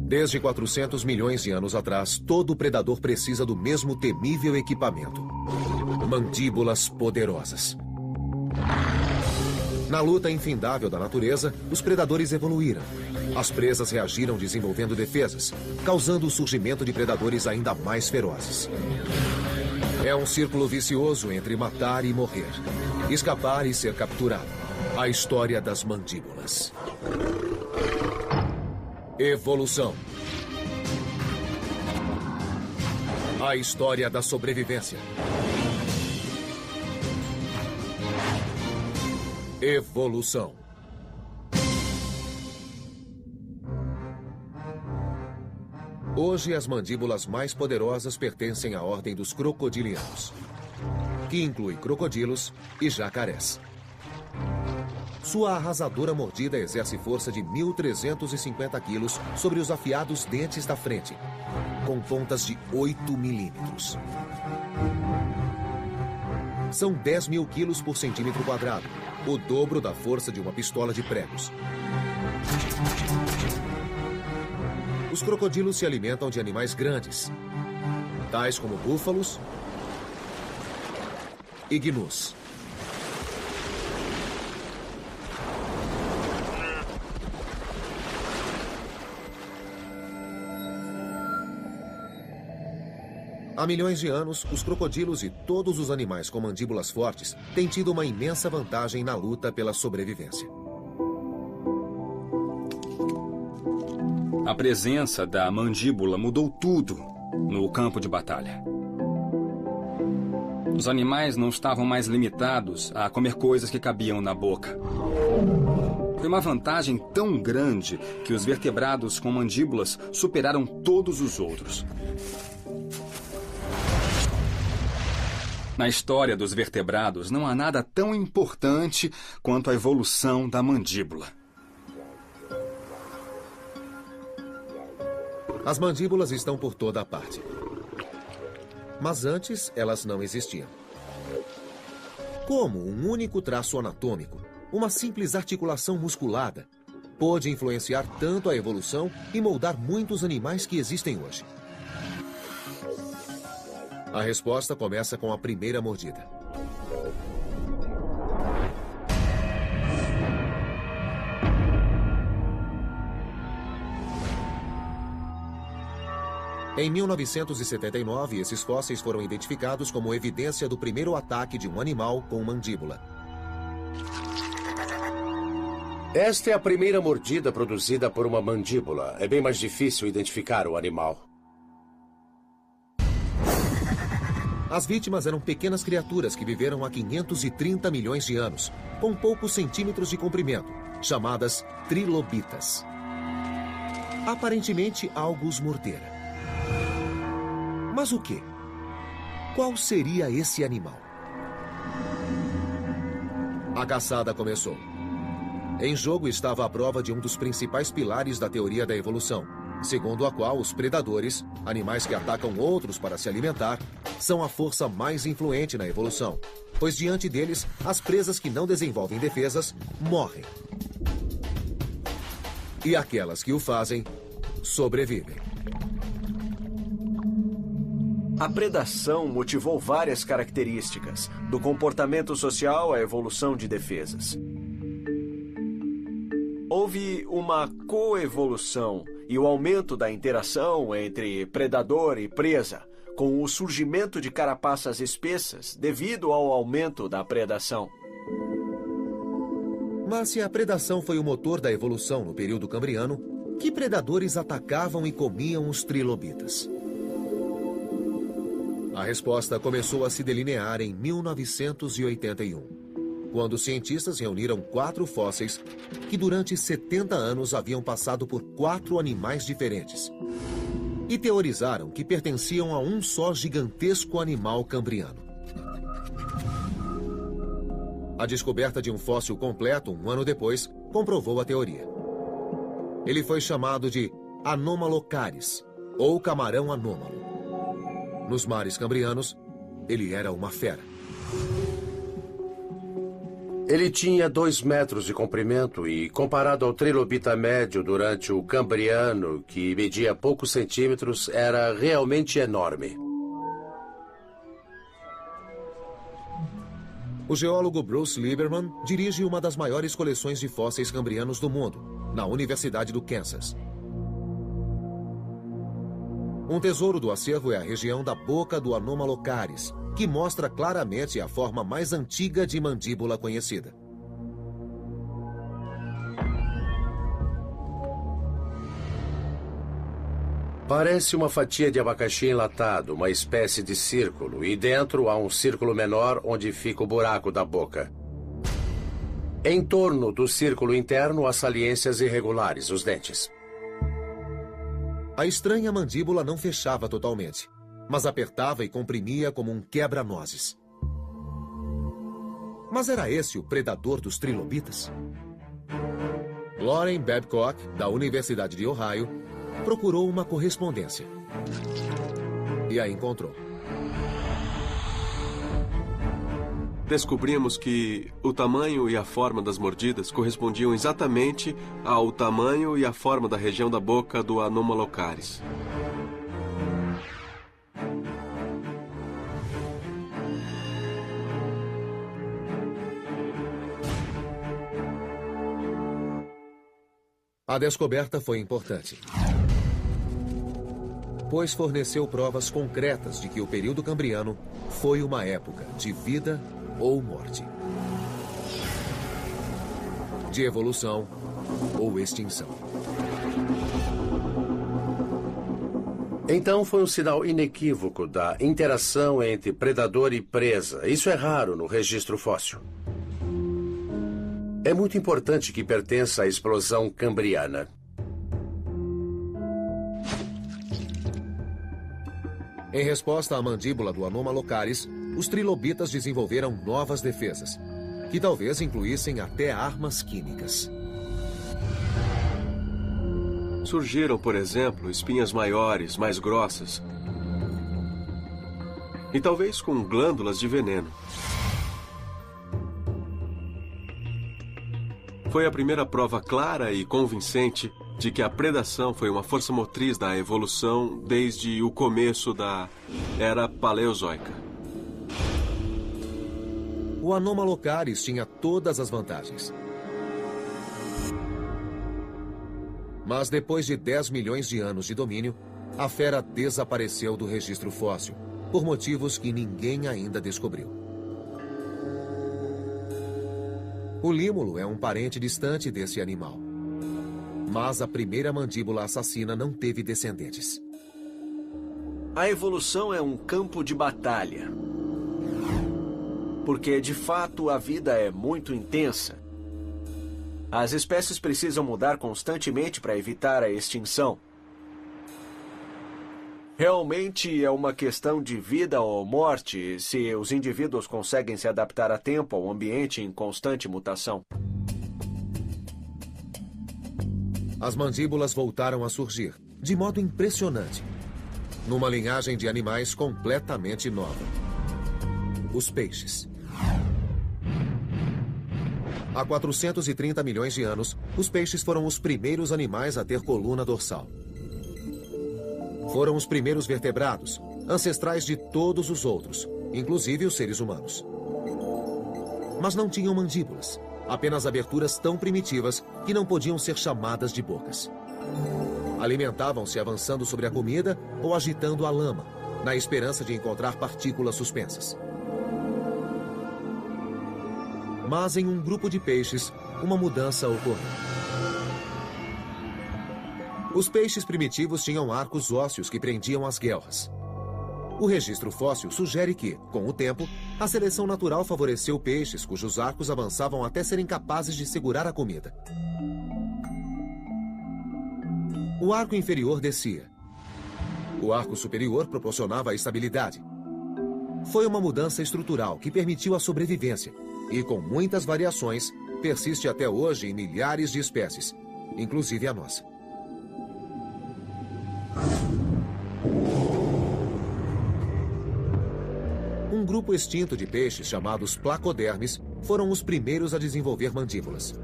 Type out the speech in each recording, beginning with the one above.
Desde 400 milhões de anos atrás, todo predador precisa do mesmo temível equipamento: mandíbulas poderosas. Na luta infindável da natureza, os predadores evoluíram. As presas reagiram desenvolvendo defesas, causando o surgimento de predadores ainda mais ferozes. É um círculo vicioso entre matar e morrer, escapar e ser capturado. A história das mandíbulas. Evolução. A história da sobrevivência. Evolução. Hoje, as mandíbulas mais poderosas pertencem à ordem dos crocodilianos, que inclui crocodilos e jacarés. Sua arrasadora mordida exerce força de 1.350 quilos sobre os afiados dentes da frente, com pontas de 8 milímetros. São 10.000 quilos por centímetro quadrado, o dobro da força de uma pistola de pregos. Os crocodilos se alimentam de animais grandes, tais como búfalos e gnus. Há milhões de anos, os crocodilos e todos os animais com mandíbulas fortes têm tido uma imensa vantagem na luta pela sobrevivência. A presença da mandíbula mudou tudo no campo de batalha. Os animais não estavam mais limitados a comer coisas que cabiam na boca. Foi uma vantagem tão grande que os vertebrados com mandíbulas superaram todos os outros. Na história dos vertebrados, não há nada tão importante quanto a evolução da mandíbula. As mandíbulas estão por toda a parte. Mas antes, elas não existiam. Como um único traço anatômico, uma simples articulação musculada, pôde influenciar tanto a evolução e moldar muitos animais que existem hoje? A resposta começa com a primeira mordida. Em 1979, esses fósseis foram identificados como evidência do primeiro ataque de um animal com mandíbula. Esta é a primeira mordida produzida por uma mandíbula. É bem mais difícil identificar o animal. As vítimas eram pequenas criaturas que viveram há 530 milhões de anos, com poucos centímetros de comprimento, chamadas trilobitas. Aparentemente, algo os mordera. Mas o quê? Qual seria esse animal? A caçada começou. Em jogo estava a prova de um dos principais pilares da teoria da evolução, segundo a qual os predadores, animais que atacam outros para se alimentar, são a força mais influente na evolução, pois diante deles, as presas que não desenvolvem defesas morrem. E aquelas que o fazem, sobrevivem. A predação motivou várias características, do comportamento social à evolução de defesas. Houve uma coevolução e o aumento da interação entre predador e presa, com o surgimento de carapaças espessas devido ao aumento da predação. Mas se a predação foi o motor da evolução no período cambriano, que predadores atacavam e comiam os trilobitas? A resposta começou a se delinear em 1981, quando os cientistas reuniram 4 fósseis que durante 70 anos haviam passado por 4 animais diferentes e teorizaram que pertenciam a um só gigantesco animal cambriano. A descoberta de um fóssil completo, um ano depois, comprovou a teoria. Ele foi chamado de Anomalocaris, ou camarão anômalo. Nos mares cambrianos, ele era uma fera. Ele tinha 2 metros de comprimento e, comparado ao trilobita médio durante o Cambriano, que media poucos centímetros, era realmente enorme. O geólogo Bruce Lieberman dirige uma das maiores coleções de fósseis cambrianos do mundo, na Universidade do Kansas. Um tesouro do acervo é a região da boca do Anomalocaris, que mostra claramente a forma mais antiga de mandíbula conhecida. Parece uma fatia de abacaxi enlatado, uma espécie de círculo, e dentro há um círculo menor onde fica o buraco da boca. Em torno do círculo interno há saliências irregulares, os dentes. A estranha mandíbula não fechava totalmente, mas apertava e comprimia como um quebra-nozes. Mas era esse o predador dos trilobitas? Lauren Babcock, da Universidade de Ohio, procurou uma correspondência. E a encontrou. Descobrimos que o tamanho e a forma das mordidas correspondiam exatamente ao tamanho e à forma da região da boca do Anomalocaris. A descoberta foi importante, pois forneceu provas concretas de que o período cambriano foi uma época de vida ou morte, de evolução ou extinção. Então foi um sinal inequívoco da interação entre predador e presa. Isso é raro no registro fóssil. É muito importante que pertença à explosão cambriana. Em resposta à mandíbula do Anomalocaris, os trilobitas desenvolveram novas defesas, que talvez incluíssem até armas químicas. Surgiram, por exemplo, espinhas maiores, mais grossas. E talvez com glândulas de veneno. Foi a primeira prova clara e convincente de que a predação foi uma força motriz da evolução desde o começo da Era Paleozoica. O Anomalocaris tinha todas as vantagens. Mas depois de 10 milhões de anos de domínio, a fera desapareceu do registro fóssil, por motivos que ninguém ainda descobriu. O límulo é um parente distante desse animal. Mas a primeira mandíbula assassina não teve descendentes. A evolução é um campo de batalha. Porque, de fato, a vida é muito intensa. As espécies precisam mudar constantemente para evitar a extinção. Realmente é uma questão de vida ou morte se os indivíduos conseguem se adaptar a tempo ao ambiente em constante mutação. As mandíbulas voltaram a surgir, de modo impressionante, numa linhagem de animais completamente nova. Os peixes. Há 430 milhões de anos, os peixes foram os primeiros animais a ter coluna dorsal. Foram os primeiros vertebrados, ancestrais de todos os outros, inclusive os seres humanos. Mas não tinham mandíbulas, apenas aberturas tão primitivas que não podiam ser chamadas de bocas. Alimentavam-se avançando sobre a comida ou agitando a lama, na esperança de encontrar partículas suspensas. Mas em um grupo de peixes, uma mudança ocorreu. Os peixes primitivos tinham arcos ósseos que prendiam as guelras. O registro fóssil sugere que, com o tempo, a seleção natural favoreceu peixes cujos arcos avançavam até serem capazes de segurar a comida. O arco inferior descia. O arco superior proporcionava a estabilidade. Foi uma mudança estrutural que permitiu a sobrevivência e, com muitas variações, persiste até hoje em milhares de espécies, inclusive a nossa. Um grupo extinto de peixes chamados placodermes foram os primeiros a desenvolver mandíbulas.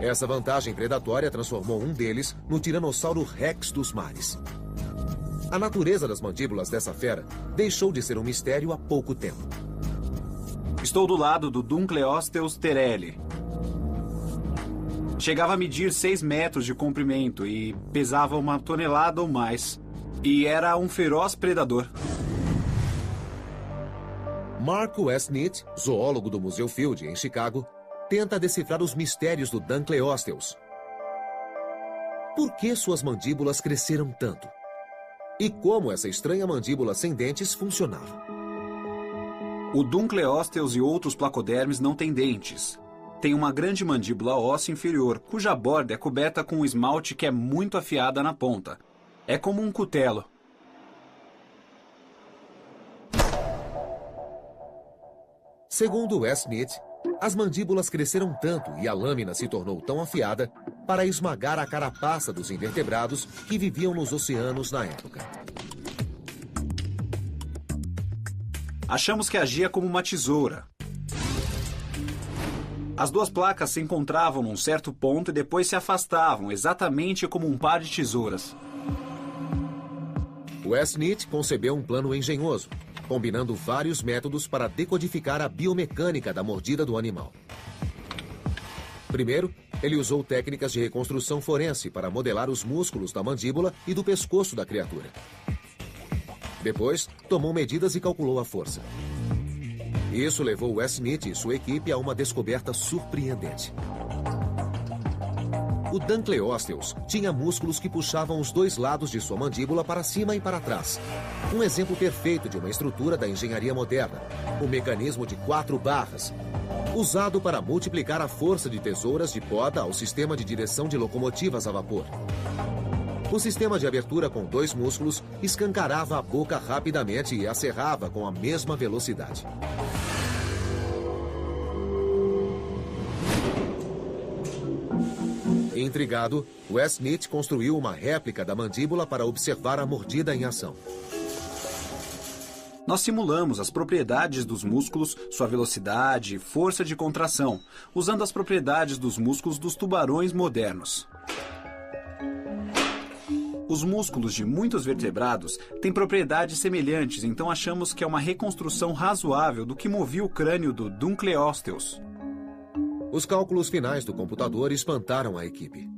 Essa vantagem predatória transformou um deles no Tiranossauro Rex dos mares. A natureza das mandíbulas dessa fera deixou de ser um mistério há pouco tempo. Estou do lado do Dunkleosteus terele. Chegava a medir 6 metros de comprimento e pesava 1 tonelada ou mais. E era um feroz predador. Mark Westnitz, zoólogo do Museu Field, em Chicago, tenta decifrar os mistérios do Dunkleosteus. Por que suas mandíbulas cresceram tanto? E como essa estranha mandíbula sem dentes funcionava? O Dunkleosteus e outros placodermes não têm dentes. Tem uma grande mandíbula óssea inferior, cuja borda é coberta com um esmalte que é muito afiada na ponta. É como um cutelo. Segundo Westnitz, as mandíbulas cresceram tanto e a lâmina se tornou tão afiada para esmagar a carapaça dos invertebrados que viviam nos oceanos na época. Achamos que agia como uma tesoura. As duas placas se encontravam num certo ponto e depois se afastavam, exatamente como um par de tesouras. Westnitz concebeu um plano engenhoso, combinando vários métodos para decodificar a biomecânica da mordida do animal. Primeiro, ele usou técnicas de reconstrução forense para modelar os músculos da mandíbula e do pescoço da criatura. Depois, tomou medidas e calculou a força. Isso levou Westnitz e sua equipe a uma descoberta surpreendente. O Dunkleosteus tinha músculos que puxavam os dois lados de sua mandíbula para cima e para trás. Um exemplo perfeito de uma estrutura da engenharia moderna, o mecanismo de 4 barras, usado para multiplicar a força de tesouras de poda ao sistema de direção de locomotivas a vapor. O sistema de abertura com 2 músculos escancarava a boca rapidamente e a cerrava com a mesma velocidade. Intrigado, Westnitz construiu uma réplica da mandíbula para observar a mordida em ação. Nós simulamos as propriedades dos músculos, sua velocidade e força de contração, usando as propriedades dos músculos dos tubarões modernos. Os músculos de muitos vertebrados têm propriedades semelhantes, então achamos que é uma reconstrução razoável do que movia o crânio do Dunkleosteus. Os cálculos finais do computador espantaram a equipe.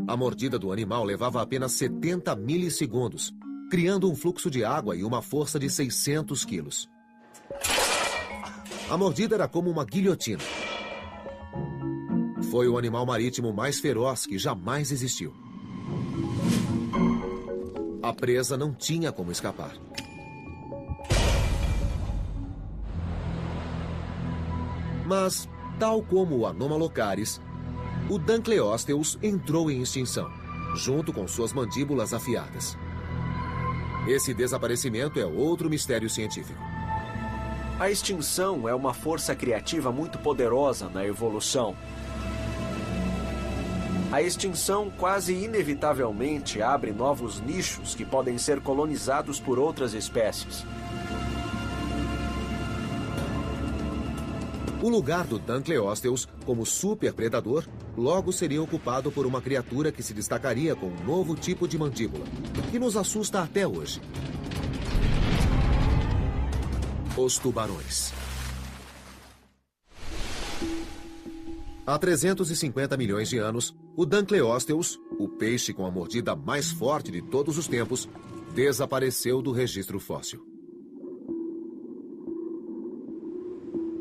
A mordida do animal levava apenas 70 milissegundos, criando um fluxo de água e uma força de 600 quilos. A mordida era como uma guilhotina. Foi o animal marítimo mais feroz que jamais existiu. A presa não tinha como escapar. Mas, tal como o Anomalocaris, o Dunkleosteus entrou em extinção, junto com suas mandíbulas afiadas. Esse desaparecimento é outro mistério científico. A extinção é uma força criativa muito poderosa na evolução. A extinção quase inevitavelmente abre novos nichos que podem ser colonizados por outras espécies. O lugar do Dunkleosteus como superpredador logo seria ocupado por uma criatura que se destacaria com um novo tipo de mandíbula, que nos assusta até hoje. Os tubarões. Há 350 milhões de anos, o Dunkleosteus, o peixe com a mordida mais forte de todos os tempos, desapareceu do registro fóssil.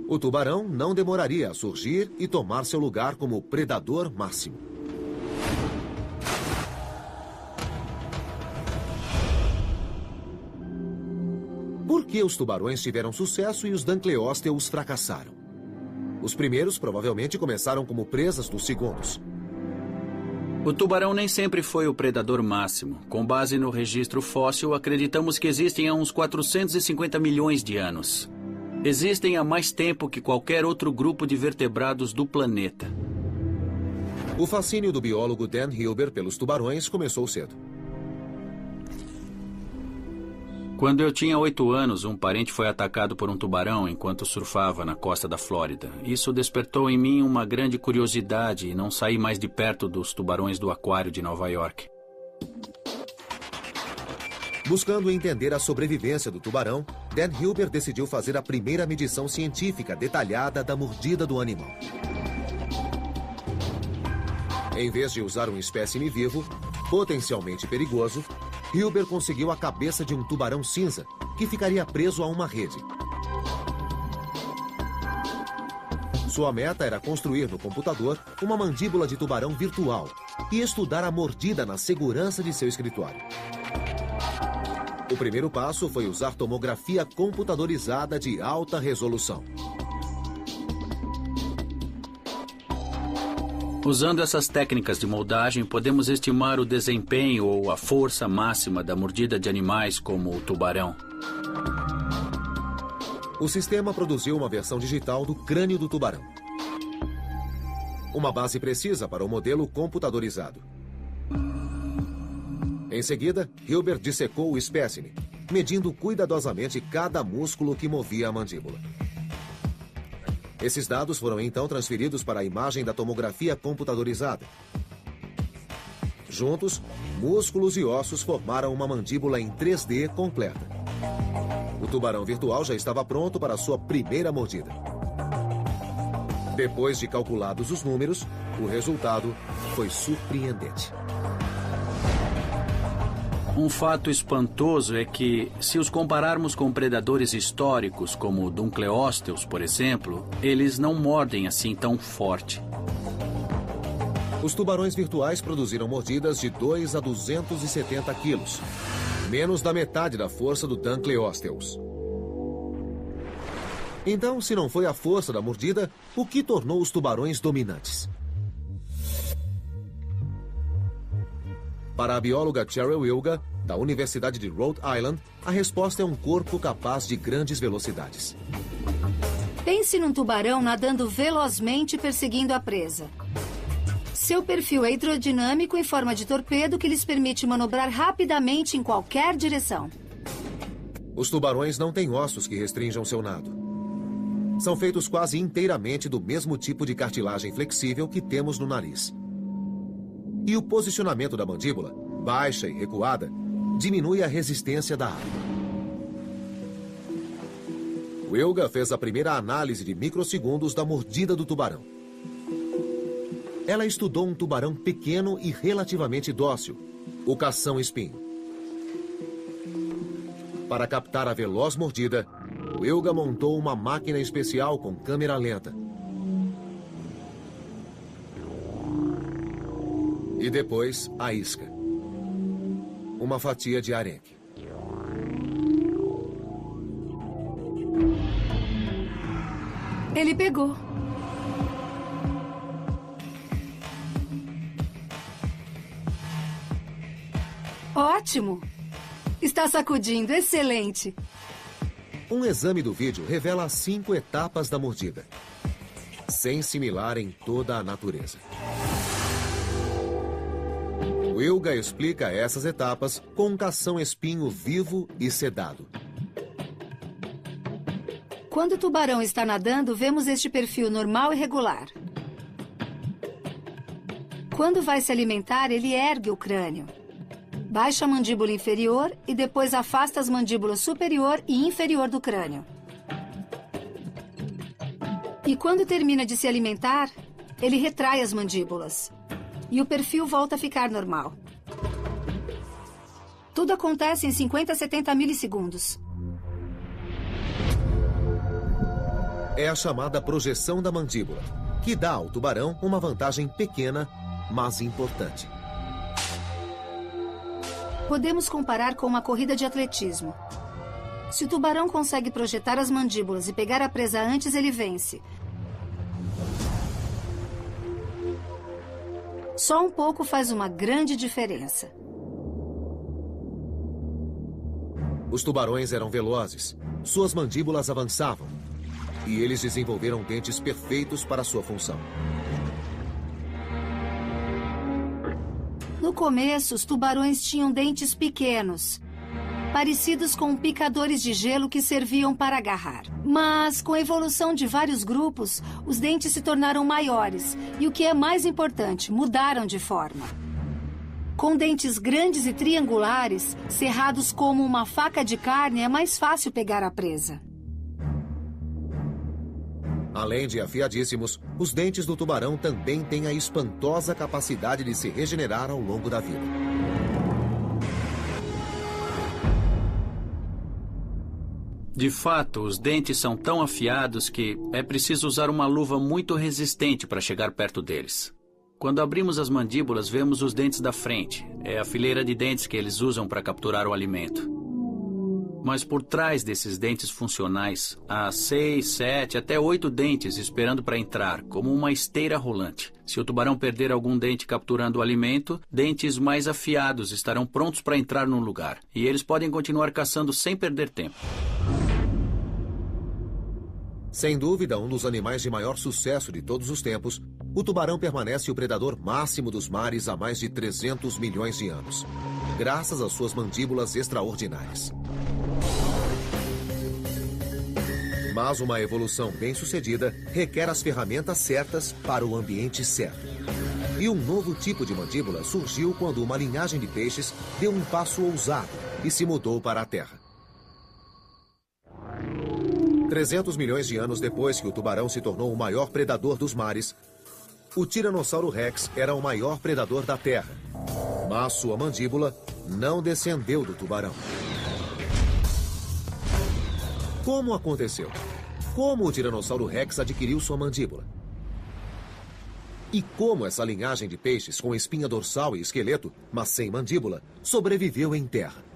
O tubarão não demoraria a surgir e tomar seu lugar como predador máximo. Por que os tubarões tiveram sucesso e os Dunkleosteus fracassaram? Os primeiros provavelmente começaram como presas dos segundos. O tubarão nem sempre foi o predador máximo. Com base no registro fóssil, acreditamos que existem há uns 450 milhões de anos. Existem há mais tempo que qualquer outro grupo de vertebrados do planeta. O fascínio do biólogo Dan Hilber pelos tubarões começou cedo. Quando eu tinha 8 anos, um parente foi atacado por um tubarão enquanto surfava na costa da Flórida. Isso despertou em mim uma grande curiosidade e não saí mais de perto dos tubarões do aquário de Nova York. Buscando entender a sobrevivência do tubarão, Dan Hilber decidiu fazer a primeira medição científica detalhada da mordida do animal. Em vez de usar um espécime vivo, potencialmente perigoso, Hilber conseguiu a cabeça de um tubarão cinza, que ficaria preso a uma rede. Sua meta era construir no computador uma mandíbula de tubarão virtual e estudar a mordida na segurança de seu escritório. O primeiro passo foi usar tomografia computadorizada de alta resolução. Usando essas técnicas de moldagem, podemos estimar o desempenho ou a força máxima da mordida de animais como o tubarão. O sistema produziu uma versão digital do crânio do tubarão. Uma base precisa para o modelo computadorizado. Em seguida, Hilber dissecou o espécime, medindo cuidadosamente cada músculo que movia a mandíbula. Esses dados foram então transferidos para a imagem da tomografia computadorizada. Juntos, músculos e ossos formaram uma mandíbula em 3D completa. O tubarão virtual já estava pronto para sua primeira mordida. Depois de calculados os números, o resultado foi surpreendente. Um fato espantoso é que, se os compararmos com predadores históricos, como o Dunkleosteus, por exemplo, eles não mordem assim tão forte. Os tubarões virtuais produziram mordidas de 2 a 270 quilos, menos da metade da força do Dunkleosteus. Então, se não foi a força da mordida, o que tornou os tubarões dominantes? Para a bióloga Cheryl Wilga, da Universidade de Rhode Island, a resposta é um corpo capaz de grandes velocidades. Pense num tubarão nadando velozmente perseguindo a presa. Seu perfil é hidrodinâmico em forma de torpedo que lhes permite manobrar rapidamente em qualquer direção. Os tubarões não têm ossos que restringam seu nado. São feitos quase inteiramente do mesmo tipo de cartilagem flexível que temos no nariz. E o posicionamento da mandíbula, baixa e recuada, diminui a resistência da água. Wilga fez a primeira análise de microsegundos da mordida do tubarão. Ela estudou um tubarão pequeno e relativamente dócil, o cação-espinho. Para captar a veloz mordida, Wilga montou uma máquina especial com câmera lenta. E depois, a isca. Uma fatia de arenque. Ele pegou. Ótimo! Está sacudindo, excelente! Um exame do vídeo revela as 5 etapas da mordida, sem similar em toda a natureza. Wilga explica essas etapas com um cação-espinho vivo e sedado. Quando o tubarão está nadando, vemos este perfil normal e regular. Quando vai se alimentar, ele ergue o crânio. Baixa a mandíbula inferior e depois afasta as mandíbulas superior e inferior do crânio. E quando termina de se alimentar, ele retrai as mandíbulas. E o perfil volta a ficar normal. Tudo acontece em 50 a 70 milissegundos. É a chamada projeção da mandíbula, que dá ao tubarão uma vantagem pequena, mas importante. Podemos comparar com uma corrida de atletismo. Se o tubarão consegue projetar as mandíbulas e pegar a presa antes, ele vence. Só um pouco faz uma grande diferença. Os tubarões eram velozes, suas mandíbulas avançavam, e eles desenvolveram dentes perfeitos para sua função. No começo, os tubarões tinham dentes pequenos. parecidos com picadores de gelo que serviam para agarrar. Mas, com a evolução de vários grupos, os dentes se tornaram maiores e, o que é mais importante, mudaram de forma. Com dentes grandes e triangulares, cerrados como uma faca de carne, é mais fácil pegar a presa. Além de afiadíssimos, os dentes do tubarão também têm a espantosa capacidade de se regenerar ao longo da vida. De fato, os dentes são tão afiados que é preciso usar uma luva muito resistente para chegar perto deles. Quando abrimos as mandíbulas, vemos os dentes da frente. É a fileira de dentes que eles usam para capturar o alimento. Mas por trás desses dentes funcionais, há 6, 7, até 8 dentes esperando para entrar, como uma esteira rolante. Se o tubarão perder algum dente capturando o alimento, dentes mais afiados estarão prontos para entrar no lugar. E eles podem continuar caçando sem perder tempo. Sem dúvida, um dos animais de maior sucesso de todos os tempos, o tubarão permanece o predador máximo dos mares há mais de 300 milhões de anos, graças às suas mandíbulas extraordinárias. Mas uma evolução bem-sucedida requer as ferramentas certas para o ambiente certo. E um novo tipo de mandíbula surgiu quando uma linhagem de peixes deu um passo ousado e se mudou para a Terra. 300 milhões de anos depois que o tubarão se tornou o maior predador dos mares, o Tiranossauro Rex era o maior predador da Terra. Mas sua mandíbula não descendeu do tubarão. Como aconteceu? Como o Tiranossauro Rex adquiriu sua mandíbula? E como essa linhagem de peixes com espinha dorsal e esqueleto, mas sem mandíbula, sobreviveu em terra?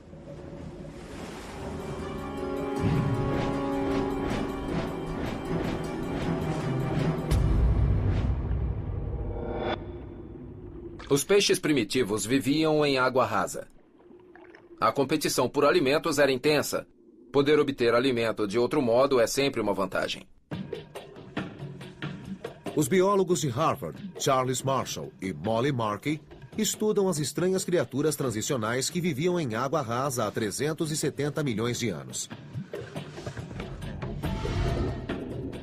Os peixes primitivos viviam em água rasa. A competição por alimentos era intensa. Poder obter alimento de outro modo é sempre uma vantagem. Os biólogos de Harvard, Charles Marshall e Molly Markey, estudam as estranhas criaturas transicionais que viviam em água rasa há 370 milhões de anos.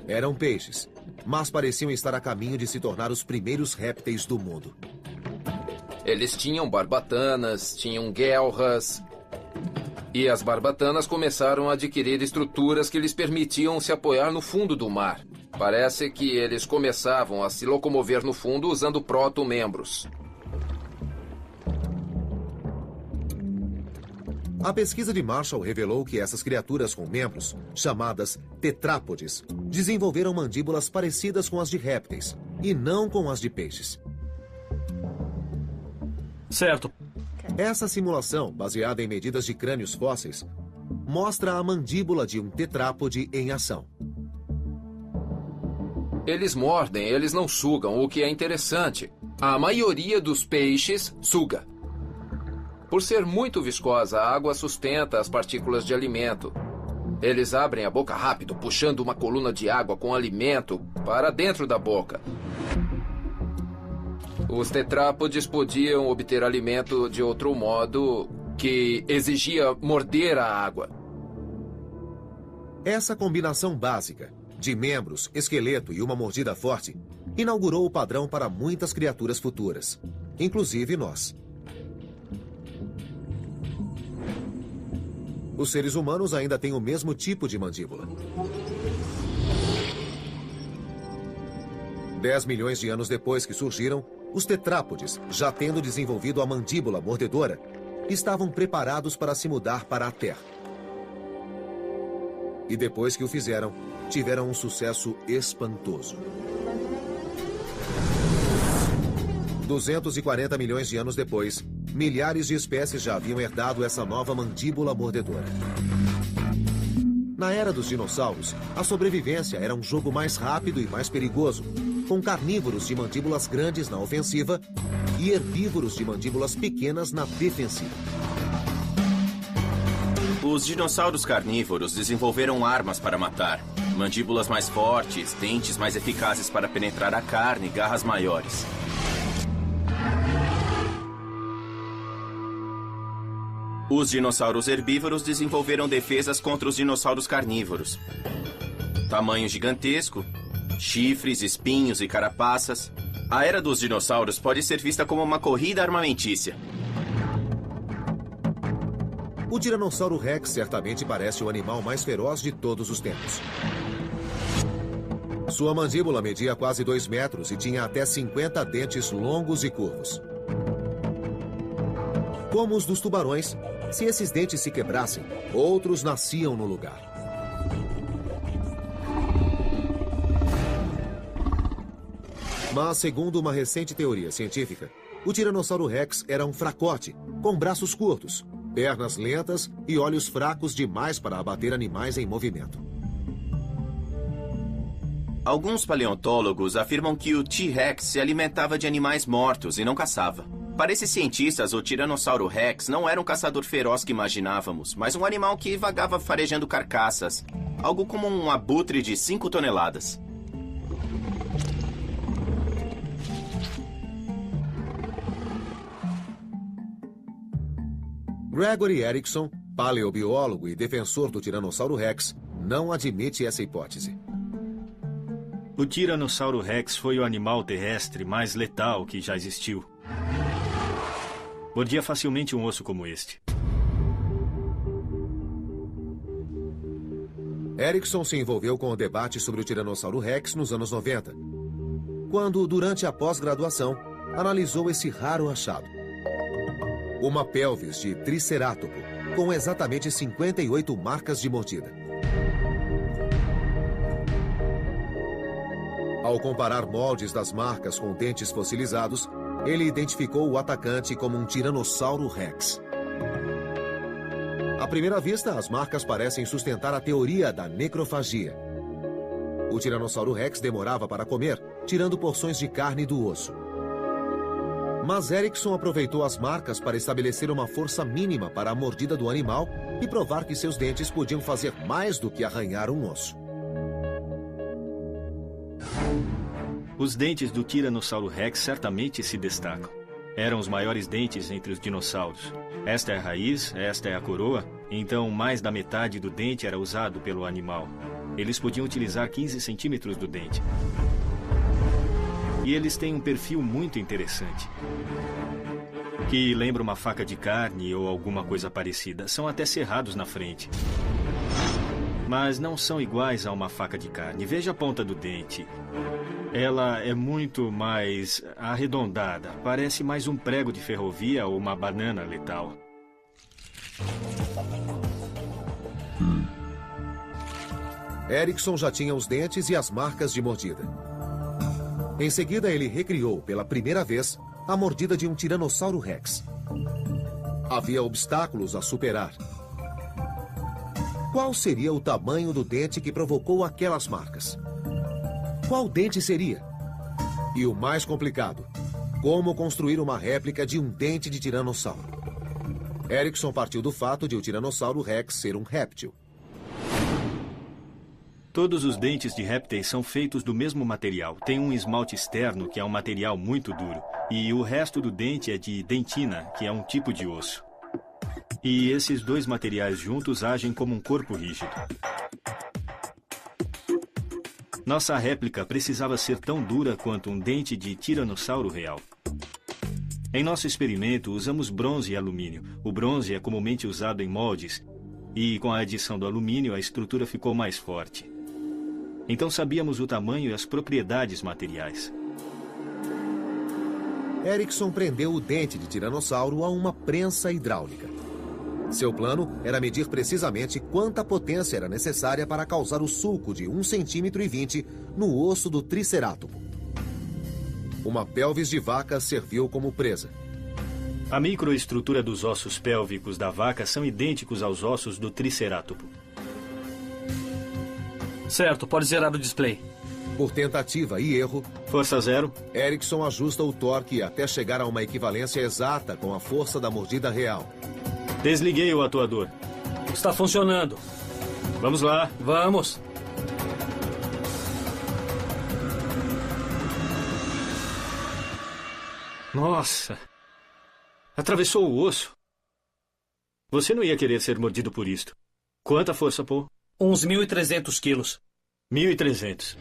Eram peixes, mas pareciam estar a caminho de se tornar os primeiros répteis do mundo. Eles tinham barbatanas, tinham guelras. E as barbatanas começaram a adquirir estruturas que lhes permitiam se apoiar no fundo do mar. Parece que eles começavam a se locomover no fundo usando proto-membros. A pesquisa de Marshall revelou que essas criaturas com membros, chamadas tetrápodes, desenvolveram mandíbulas parecidas com as de répteis, e não com as de peixes. Certo. Essa simulação, baseada em medidas de crânios fósseis, mostra a mandíbula de um tetrápode em ação. Eles mordem, eles não sugam, o que é interessante. A maioria dos peixes suga. Por ser muito viscosa, a água sustenta as partículas de alimento. Eles abrem a boca rápido, puxando uma coluna de água com alimento para dentro da boca. Os tetrápodes podiam obter alimento de outro modo que exigia morder a água. Essa combinação básica de membros, esqueleto e uma mordida forte inaugurou o padrão para muitas criaturas futuras, inclusive nós. Os seres humanos ainda têm o mesmo tipo de mandíbula. 10 milhões de anos depois que surgiram, os tetrápodes, já tendo desenvolvido a mandíbula mordedora, estavam preparados para se mudar para a Terra. E depois que o fizeram, tiveram um sucesso espantoso. 240 milhões de anos depois, milhares de espécies já haviam herdado essa nova mandíbula mordedora. Na era dos dinossauros, a sobrevivência era um jogo mais rápido e mais perigoso, com carnívoros de mandíbulas grandes na ofensiva e herbívoros de mandíbulas pequenas na defensiva. Os dinossauros carnívoros desenvolveram armas para matar. Mandíbulas mais fortes, dentes mais eficazes para penetrar a carne e garras maiores. Os dinossauros herbívoros desenvolveram defesas contra os dinossauros carnívoros. Tamanho gigantesco, chifres, espinhos e carapaças. A era dos dinossauros pode ser vista como uma corrida armamentícia. O Tiranossauro Rex certamente parece o animal mais feroz de todos os tempos. Sua mandíbula media quase 2 metros e tinha até 50 dentes longos e curvos. Como os dos tubarões, se esses dentes se quebrassem, outros nasciam no lugar. Mas, segundo uma recente teoria científica, o Tiranossauro Rex era um fracote, com braços curtos, pernas lentas e olhos fracos demais para abater animais em movimento. Alguns paleontólogos afirmam que o T-Rex se alimentava de animais mortos e não caçava. Para esses cientistas, o Tiranossauro Rex não era um caçador feroz que imaginávamos, mas um animal que vagava farejando carcaças. Algo como um abutre de 5 toneladas. Gregory Erickson, paleobiólogo e defensor do Tiranossauro Rex, não admite essa hipótese. O Tiranossauro Rex foi o animal terrestre mais letal que já existiu. Mordia facilmente um osso como este. Erickson se envolveu com o debate sobre o Tiranossauro Rex nos anos 90, quando, durante a pós-graduação, analisou esse raro achado. Uma pelvis de tricerátopo, com exatamente 58 marcas de mordida. Ao comparar moldes das marcas com dentes fossilizados, ele identificou o atacante como um Tiranossauro Rex. À primeira vista, as marcas parecem sustentar a teoria da necrofagia. O Tiranossauro Rex demorava para comer, tirando porções de carne do osso. Mas Erickson aproveitou as marcas para estabelecer uma força mínima para a mordida do animal e provar que seus dentes podiam fazer mais do que arranhar um osso. Os dentes do Tiranossauro Rex certamente se destacam. Eram os maiores dentes entre os dinossauros. Esta é a raiz, esta é a coroa, então mais da metade do dente era usado pelo animal. Eles podiam utilizar 15 centímetros do dente. E eles têm um perfil muito interessante, que lembra uma faca de carne ou alguma coisa parecida. São até cerrados na frente. Mas não são iguais a uma faca de carne. Veja a ponta do dente. Ela é muito mais arredondada. Parece mais um prego de ferrovia ou uma banana letal. Erickson já tinha os dentes e as marcas de mordida. Em seguida, ele recriou, pela primeira vez, a mordida de um Tiranossauro Rex. Havia obstáculos a superar. Qual seria o tamanho do dente que provocou aquelas marcas? Qual dente seria? E o mais complicado, como construir uma réplica de um dente de tiranossauro? Erickson partiu do fato de o Tiranossauro Rex ser um réptil. Todos os dentes de répteis são feitos do mesmo material. Tem um esmalte externo, que é um material muito duro. E o resto do dente é de dentina, que é um tipo de osso. E esses dois materiais juntos agem como um corpo rígido. Nossa réplica precisava ser tão dura quanto um dente de tiranossauro real. Em nosso experimento, usamos bronze e alumínio. O bronze é comumente usado em moldes, e com a adição do alumínio, a estrutura ficou mais forte. Então sabíamos o tamanho e as propriedades materiais. Erickson prendeu o dente de tiranossauro a uma prensa hidráulica. Seu plano era medir precisamente quanta potência era necessária para causar o sulco de 1,20 cm no osso do tricerátopo. Uma pelvis de vaca serviu como presa. A microestrutura dos ossos pélvicos da vaca são idênticos aos ossos do tricerátopo. Certo, pode zerar o display. Por tentativa e erro, força 0, Erickson ajusta o torque até chegar a uma equivalência exata com a força da mordida real. Desliguei o atuador. Está funcionando. Vamos lá. Vamos. Nossa. Atravessou o osso. Você não ia querer ser mordido por isto. Quanta força, Paul? Uns 1.300 quilos. 1.300.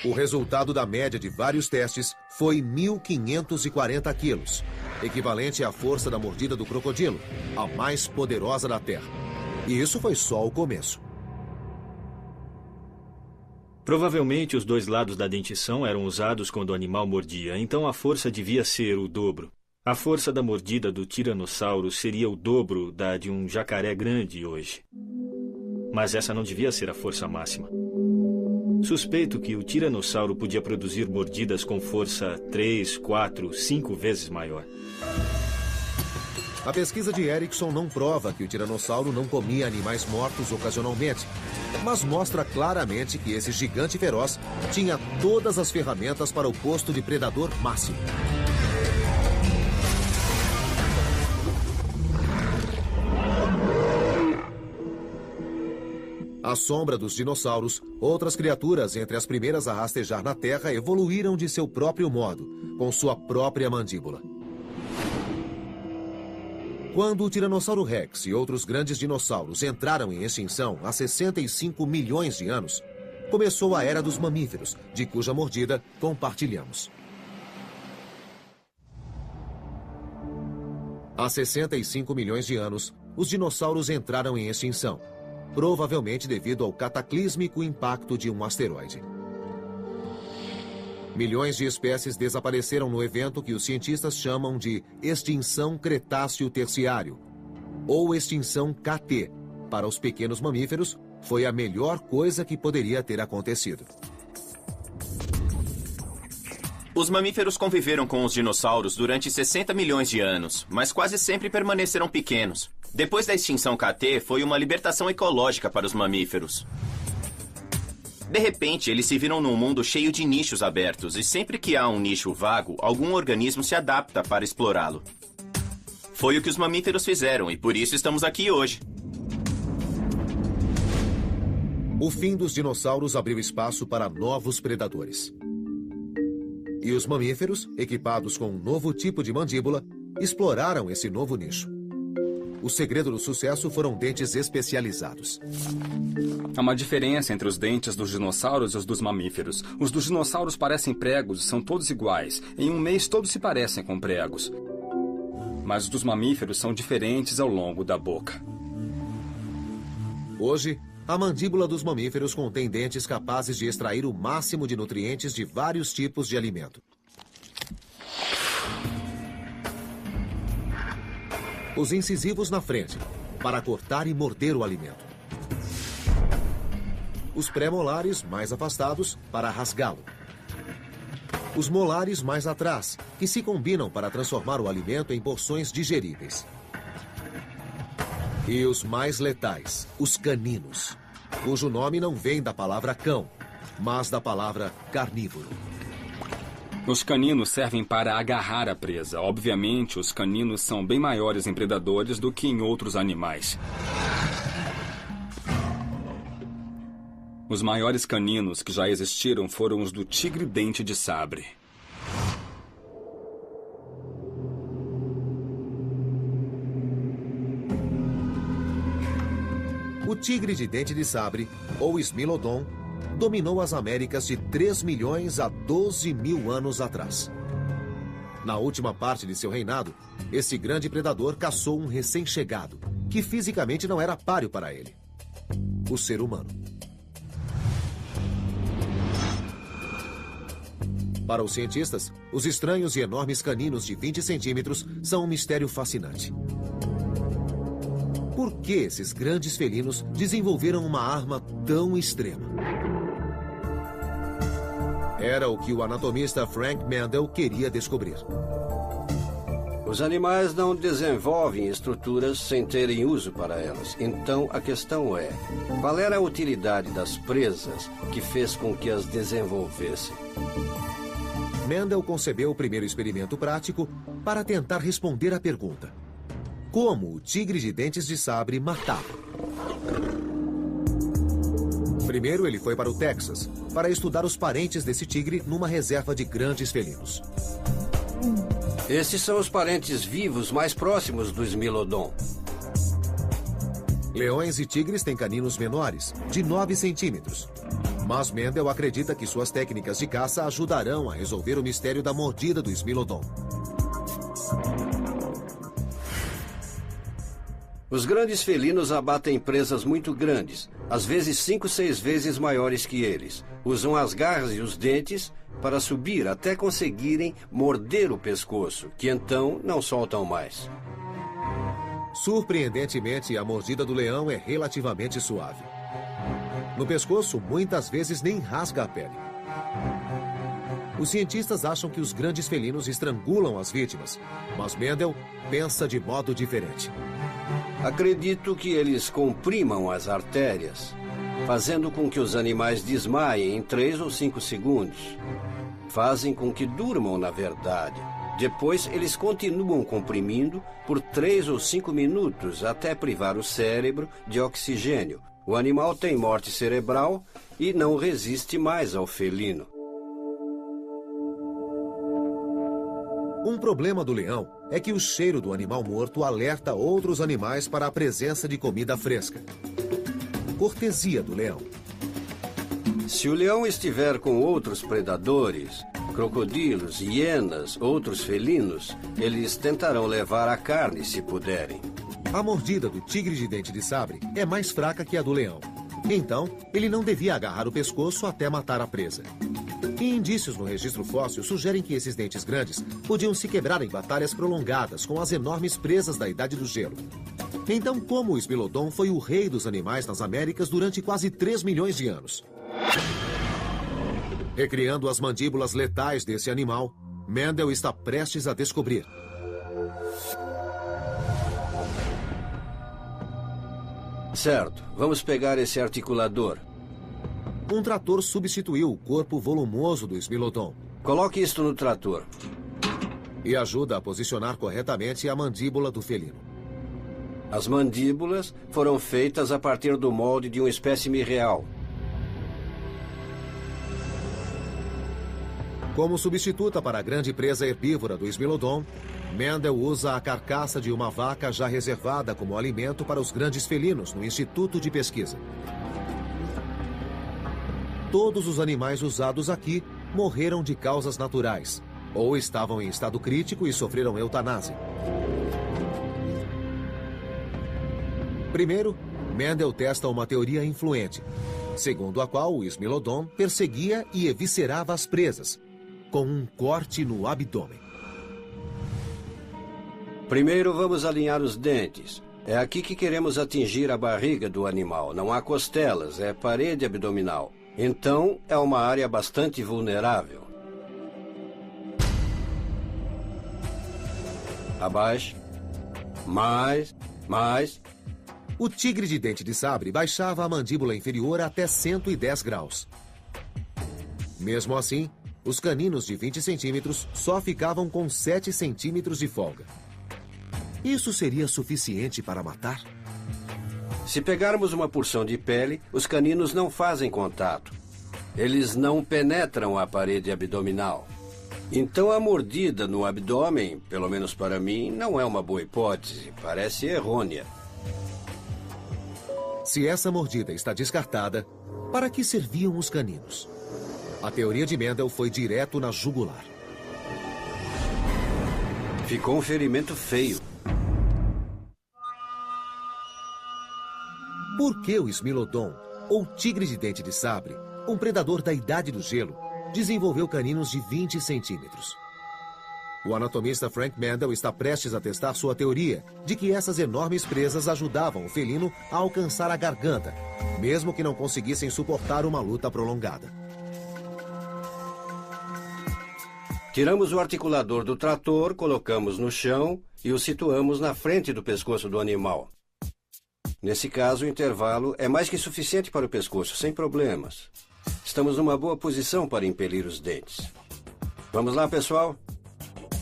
O resultado da média de vários testes foi 1.540 quilos, equivalente à força da mordida do crocodilo, a mais poderosa da Terra. E isso foi só o começo. Provavelmente os dois lados da dentição eram usados quando o animal mordia, então a força devia ser o dobro. A força da mordida do tiranossauro seria o dobro da de um jacaré grande hoje. Mas essa não devia ser a força máxima. Suspeito que o tiranossauro podia produzir mordidas com força 3, 4, 5 vezes maior. A pesquisa de Erickson não prova que o tiranossauro não comia animais mortos ocasionalmente, mas mostra claramente que esse gigante feroz tinha todas as ferramentas para o posto de predador máximo. À sombra dos dinossauros, outras criaturas entre as primeiras a rastejar na Terra evoluíram de seu próprio modo, com sua própria mandíbula. Quando o Tiranossauro Rex e outros grandes dinossauros entraram em extinção há 65 milhões de anos, começou a era dos mamíferos, de cuja mordida compartilhamos. Há 65 milhões de anos, os dinossauros entraram em extinção, provavelmente devido ao cataclísmico impacto de um asteroide. Milhões de espécies desapareceram no evento que os cientistas chamam de extinção Cretáceo-Terciário, ou extinção KT. Para os pequenos mamíferos, foi a melhor coisa que poderia ter acontecido. Os mamíferos conviveram com os dinossauros durante 60 milhões de anos, mas quase sempre permaneceram pequenos. Depois da extinção KT, foi uma libertação ecológica para os mamíferos. De repente, eles se viram num mundo cheio de nichos abertos, e sempre que há um nicho vago, algum organismo se adapta para explorá-lo. Foi o que os mamíferos fizeram, e por isso estamos aqui hoje. O fim dos dinossauros abriu espaço para novos predadores. E os mamíferos, equipados com um novo tipo de mandíbula, exploraram esse novo nicho. O segredo do sucesso foram dentes especializados. Há uma diferença entre os dentes dos dinossauros e os dos mamíferos. Os dos dinossauros parecem pregos e são todos iguais. Em um mês, todos se parecem com pregos. Mas os dos mamíferos são diferentes ao longo da boca. Hoje, a mandíbula dos mamíferos contém dentes capazes de extrair o máximo de nutrientes de vários tipos de alimento. Os incisivos na frente, para cortar e morder o alimento. Os pré-molares mais afastados, para rasgá-lo. Os molares mais atrás, que se combinam para transformar o alimento em porções digeríveis. E os mais letais, os caninos, cujo nome não vem da palavra cão, mas da palavra carnívoro. Os caninos servem para agarrar a presa. Obviamente, os caninos são bem maiores em predadores do que em outros animais. Os maiores caninos que já existiram foram os do tigre-dente de sabre. O tigre de dente de sabre, ou Smilodon, dominou as Américas de 3 milhões a 12 mil anos atrás. Na última parte de seu reinado, esse grande predador caçou um recém-chegado, que fisicamente não era páreo para ele: o ser humano. Para os cientistas, os estranhos e enormes caninos de 20 centímetros são um mistério fascinante. Por que esses grandes felinos desenvolveram uma arma tão extrema? Era o que o anatomista Frank Mendel queria descobrir. Os animais não desenvolvem estruturas sem terem uso para elas. Então, a questão é, qual era a utilidade das presas que fez com que as desenvolvessem? Mendel concebeu o primeiro experimento prático para tentar responder à pergunta: como o tigre de dentes de sabre matava? Primeiro, ele foi para o Texas para estudar os parentes desse tigre numa reserva de grandes felinos. Esses são os parentes vivos mais próximos do Smilodon. Leões e tigres têm caninos menores, de 9 centímetros. Mas Mendel acredita que suas técnicas de caça ajudarão a resolver o mistério da mordida do Smilodon. Os grandes felinos abatem presas muito grandes, às vezes 5, 6 vezes maiores que eles. Usam as garras e os dentes para subir até conseguirem morder o pescoço, que então não soltam mais. Surpreendentemente, a mordida do leão é relativamente suave. No pescoço, muitas vezes nem rasga a pele. Os cientistas acham que os grandes felinos estrangulam as vítimas, mas Mendel pensa de modo diferente. Acredito que eles comprimam as artérias, fazendo com que os animais desmaiem em 3 ou 5 segundos. Fazem com que durmam, na verdade. Depois, eles continuam comprimindo por 3 ou 5 minutos até privar o cérebro de oxigênio. O animal tem morte cerebral e não resiste mais ao felino. Um problema do leão é que o cheiro do animal morto alerta outros animais para a presença de comida fresca. Cortesia do leão. Se o leão estiver com outros predadores, crocodilos, hienas, outros felinos, eles tentarão levar a carne se puderem. A mordida do tigre de dente de sabre é mais fraca que a do leão. Então, ele não devia agarrar o pescoço até matar a presa. E indícios no registro fóssil sugerem que esses dentes grandes podiam se quebrar em batalhas prolongadas com as enormes presas da Idade do Gelo. Então, como o Smilodon foi o rei dos animais nas Américas durante quase 3 milhões de anos? Recriando as mandíbulas letais desse animal, Mendel está prestes a descobrir. Certo, vamos pegar esse articulador. Um trator substituiu o corpo volumoso do Smilodon. Coloque isto no trator. E ajuda a posicionar corretamente a mandíbula do felino. As mandíbulas foram feitas a partir do molde de um espécime real. Como substituta para a grande presa herbívora do Smilodon, Mendel usa a carcaça de uma vaca já reservada como alimento para os grandes felinos no Instituto de Pesquisa. Todos os animais usados aqui morreram de causas naturais, ou estavam em estado crítico e sofreram eutanásia. Primeiro, Mendel testa uma teoria influente, segundo a qual o Smilodon perseguia e eviscerava as presas, com um corte no abdômen. Primeiro vamos alinhar os dentes. É aqui que queremos atingir a barriga do animal. Não há costelas, é parede abdominal. Então, é uma área bastante vulnerável. Abaixe. Mais. O tigre de dente de sabre baixava a mandíbula inferior até 110 graus. Mesmo assim, os caninos de 20 centímetros só ficavam com 7 centímetros de folga. Isso seria suficiente para matar? Se pegarmos uma porção de pele, os caninos não fazem contato. Eles não penetram a parede abdominal. Então a mordida no abdômen, pelo menos para mim, não é uma boa hipótese. Parece errônea. Se essa mordida está descartada, para que serviam os caninos? A teoria de Mendel foi direto na jugular. Ficou um ferimento feio. Por que o Smilodon, ou tigre de dente de sabre, um predador da Idade do Gelo, desenvolveu caninos de 20 centímetros? O anatomista Frank Mendel está prestes a testar sua teoria de que essas enormes presas ajudavam o felino a alcançar a garganta, mesmo que não conseguissem suportar uma luta prolongada. Tiramos o articulador do trator, colocamos no chão e o situamos na frente do pescoço do animal. Nesse caso, o intervalo é mais que suficiente para o pescoço, sem problemas. Estamos numa boa posição para impelir os dentes. Vamos lá, pessoal?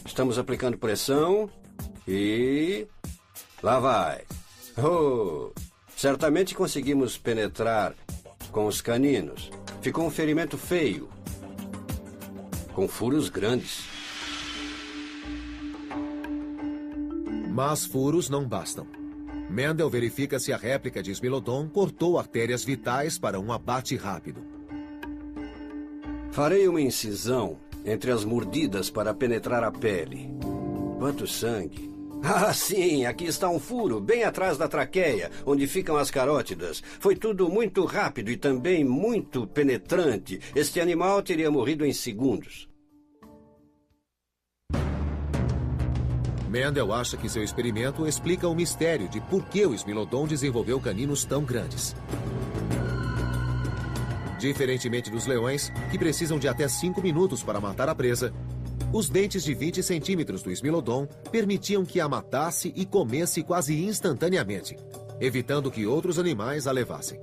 Estamos aplicando pressão e... lá vai. Oh! Certamente conseguimos penetrar com os caninos. Ficou um ferimento feio, com furos grandes. Mas furos não bastam. Mendel verifica se a réplica de Smilodon cortou artérias vitais para um abate rápido. Farei uma incisão entre as mordidas para penetrar a pele. Quanto sangue! Ah, sim, aqui está um furo, bem atrás da traqueia, onde ficam as carótidas. Foi tudo muito rápido e também muito penetrante. Este animal teria morrido em segundos. Mendel acha que seu experimento explica o mistério de por que o Smilodon desenvolveu caninos tão grandes. Diferentemente dos leões, que precisam de até 5 minutos para matar a presa, os dentes de 20 centímetros do Smilodon permitiam que a matasse e comesse quase instantaneamente, evitando que outros animais a levassem.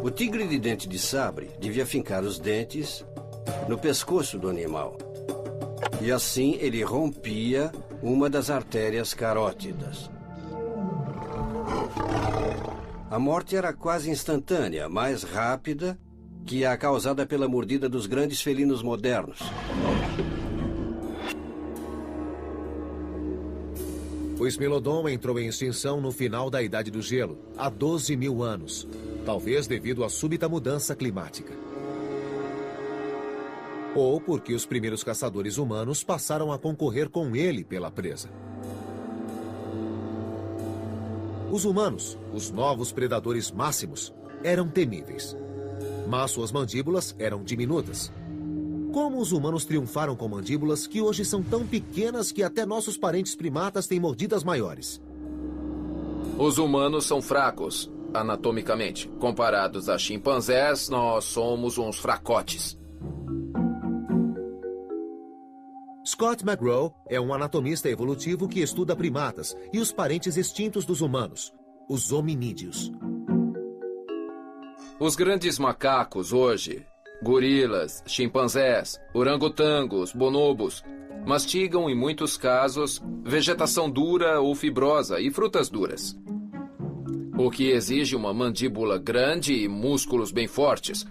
O tigre de dente de sabre devia fincar os dentes no pescoço do animal. E assim ele rompia uma das artérias carótidas. A morte era quase instantânea, mais rápida que a causada pela mordida dos grandes felinos modernos. O Smilodon entrou em extinção no final da Idade do Gelo, há 12 mil anos, talvez devido à súbita mudança climática. Ou porque os primeiros caçadores humanos passaram a concorrer com ele pela presa. Os humanos, os novos predadores máximos, eram temíveis. Mas suas mandíbulas eram diminutas. Como os humanos triunfaram com mandíbulas que hoje são tão pequenas que até nossos parentes primatas têm mordidas maiores? Os humanos são fracos, anatomicamente. Comparados a chimpanzés, nós somos uns fracotes. Scott McGraw é um anatomista evolutivo que estuda primatas e os parentes extintos dos humanos, os hominídeos. Os grandes macacos hoje, gorilas, chimpanzés, orangotangos, bonobos, mastigam em muitos casos vegetação dura ou fibrosa e frutas duras. O que exige uma mandíbula grande e músculos bem fortes.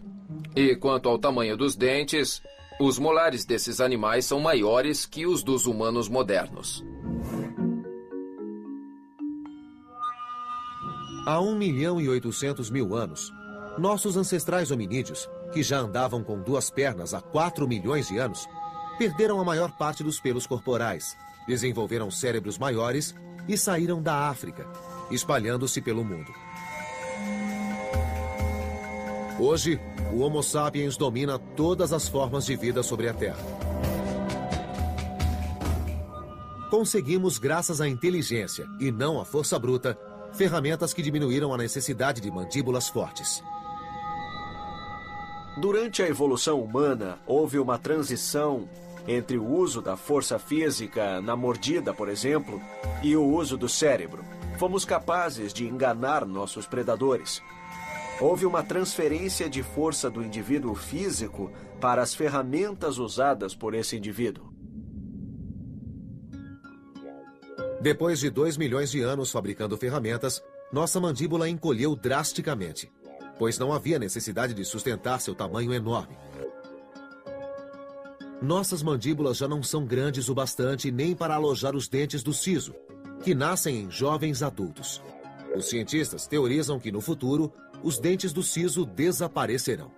E quanto ao tamanho dos dentes, os molares desses animais são maiores que os dos humanos modernos. Há 1.800.000 anos, nossos ancestrais hominídeos, que já andavam com 2 pernas há 4 milhões de anos, perderam a maior parte dos pelos corporais, desenvolveram cérebros maiores e saíram da África, espalhando-se pelo mundo. Hoje, o Homo sapiens domina todas as formas de vida sobre a Terra. Conseguimos, graças à inteligência e não à força bruta, ferramentas que diminuíram a necessidade de mandíbulas fortes. Durante a evolução humana, houve uma transição entre o uso da força física na mordida, por exemplo, e o uso do cérebro. Fomos capazes de enganar nossos predadores. Houve uma transferência de força do indivíduo físico para as ferramentas usadas por esse indivíduo. Depois de 2 milhões de anos fabricando ferramentas, nossa mandíbula encolheu drasticamente, pois não havia necessidade de sustentar seu tamanho enorme. Nossas mandíbulas já não são grandes o bastante nem para alojar os dentes do siso, que nascem em jovens adultos. Os cientistas teorizam que no futuro, os dentes do siso desaparecerão.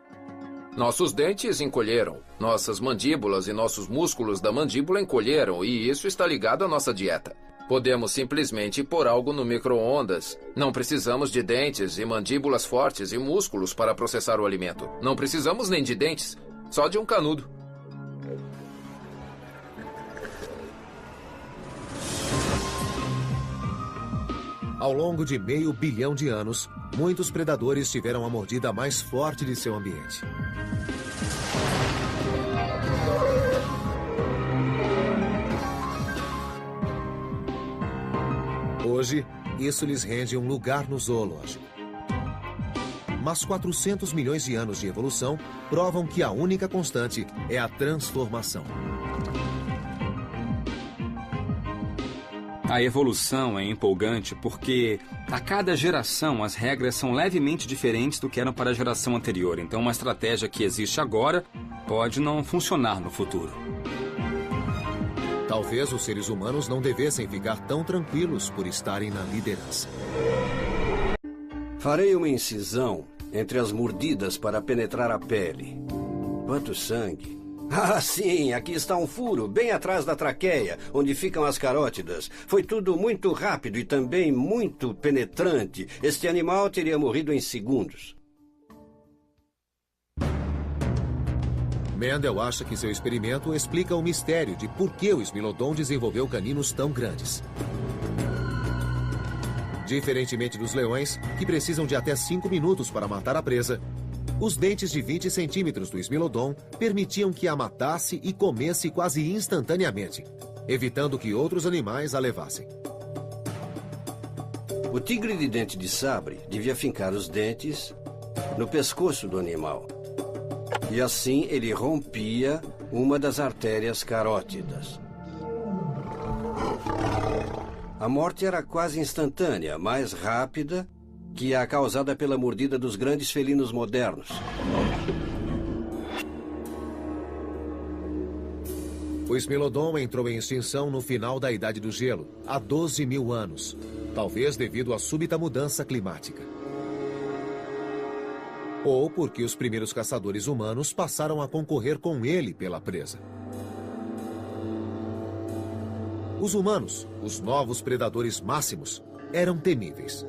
Nossos dentes encolheram, nossas mandíbulas e nossos músculos da mandíbula encolheram, e isso está ligado à nossa dieta. Podemos simplesmente pôr algo no micro-ondas. Não precisamos de dentes e mandíbulas fortes e músculos para processar o alimento. Não precisamos nem de dentes, só de um canudo. Ao longo de 500 bilhão de anos, muitos predadores tiveram a mordida mais forte de seu ambiente. Hoje, isso lhes rende um lugar no zoológico. Mas 400 milhões de anos de evolução provam que a única constante é a transformação. A evolução é empolgante porque a cada geração as regras são levemente diferentes do que eram para a geração anterior. Então uma estratégia que existe agora pode não funcionar no futuro. Talvez os seres humanos não devessem ficar tão tranquilos por estarem na liderança. Farei uma incisão entre as mordidas para penetrar a pele. Quanto sangue! Ah, sim, aqui está um furo, bem atrás da traqueia, onde ficam as carótidas. Foi tudo muito rápido e também muito penetrante. Este animal teria morrido em segundos. Mendel acha que seu experimento explica o mistério de por que o Smilodon desenvolveu caninos tão grandes. Diferentemente dos leões, que precisam de até 5 minutos para matar a presa, os dentes de 20 centímetros do Smilodon permitiam que a matasse e comesse quase instantaneamente, evitando que outros animais a levassem. O tigre de dente de sabre devia fincar os dentes no pescoço do animal. E assim ele rompia uma das artérias carótidas. A morte era quase instantânea, mais rápida que a causada pela mordida dos grandes felinos modernos. O Smilodon entrou em extinção no final da Idade do Gelo, há 12 mil anos, talvez devido à súbita mudança climática. Ou porque os primeiros caçadores humanos passaram a concorrer com ele pela presa. Os humanos, os novos predadores máximos, eram temíveis.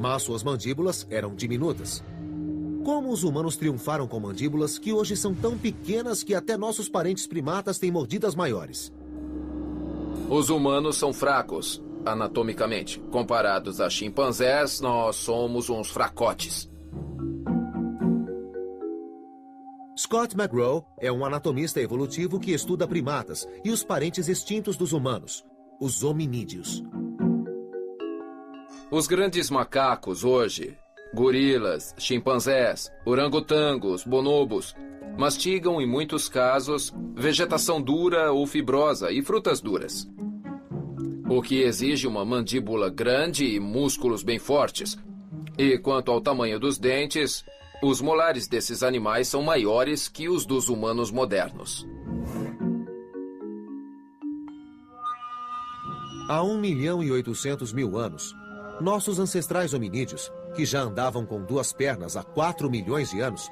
Mas suas mandíbulas eram diminutas. Como os humanos triunfaram com mandíbulas que hoje são tão pequenas que até nossos parentes primatas têm mordidas maiores? Os humanos são fracos, anatomicamente. Comparados a chimpanzés, nós somos uns fracotes. Scott McGraw é um anatomista evolutivo que estuda primatas e os parentes extintos dos humanos, os hominídeos. Os grandes macacos hoje, gorilas, chimpanzés, orangotangos, bonobos, mastigam em muitos casos vegetação dura ou fibrosa e frutas duras. O que exige uma mandíbula grande e músculos bem fortes. E quanto ao tamanho dos dentes, os molares desses animais são maiores que os dos humanos modernos. Há 1.800.000 anos, nossos ancestrais hominídeos, que já andavam com 2 pernas há 4 milhões de anos,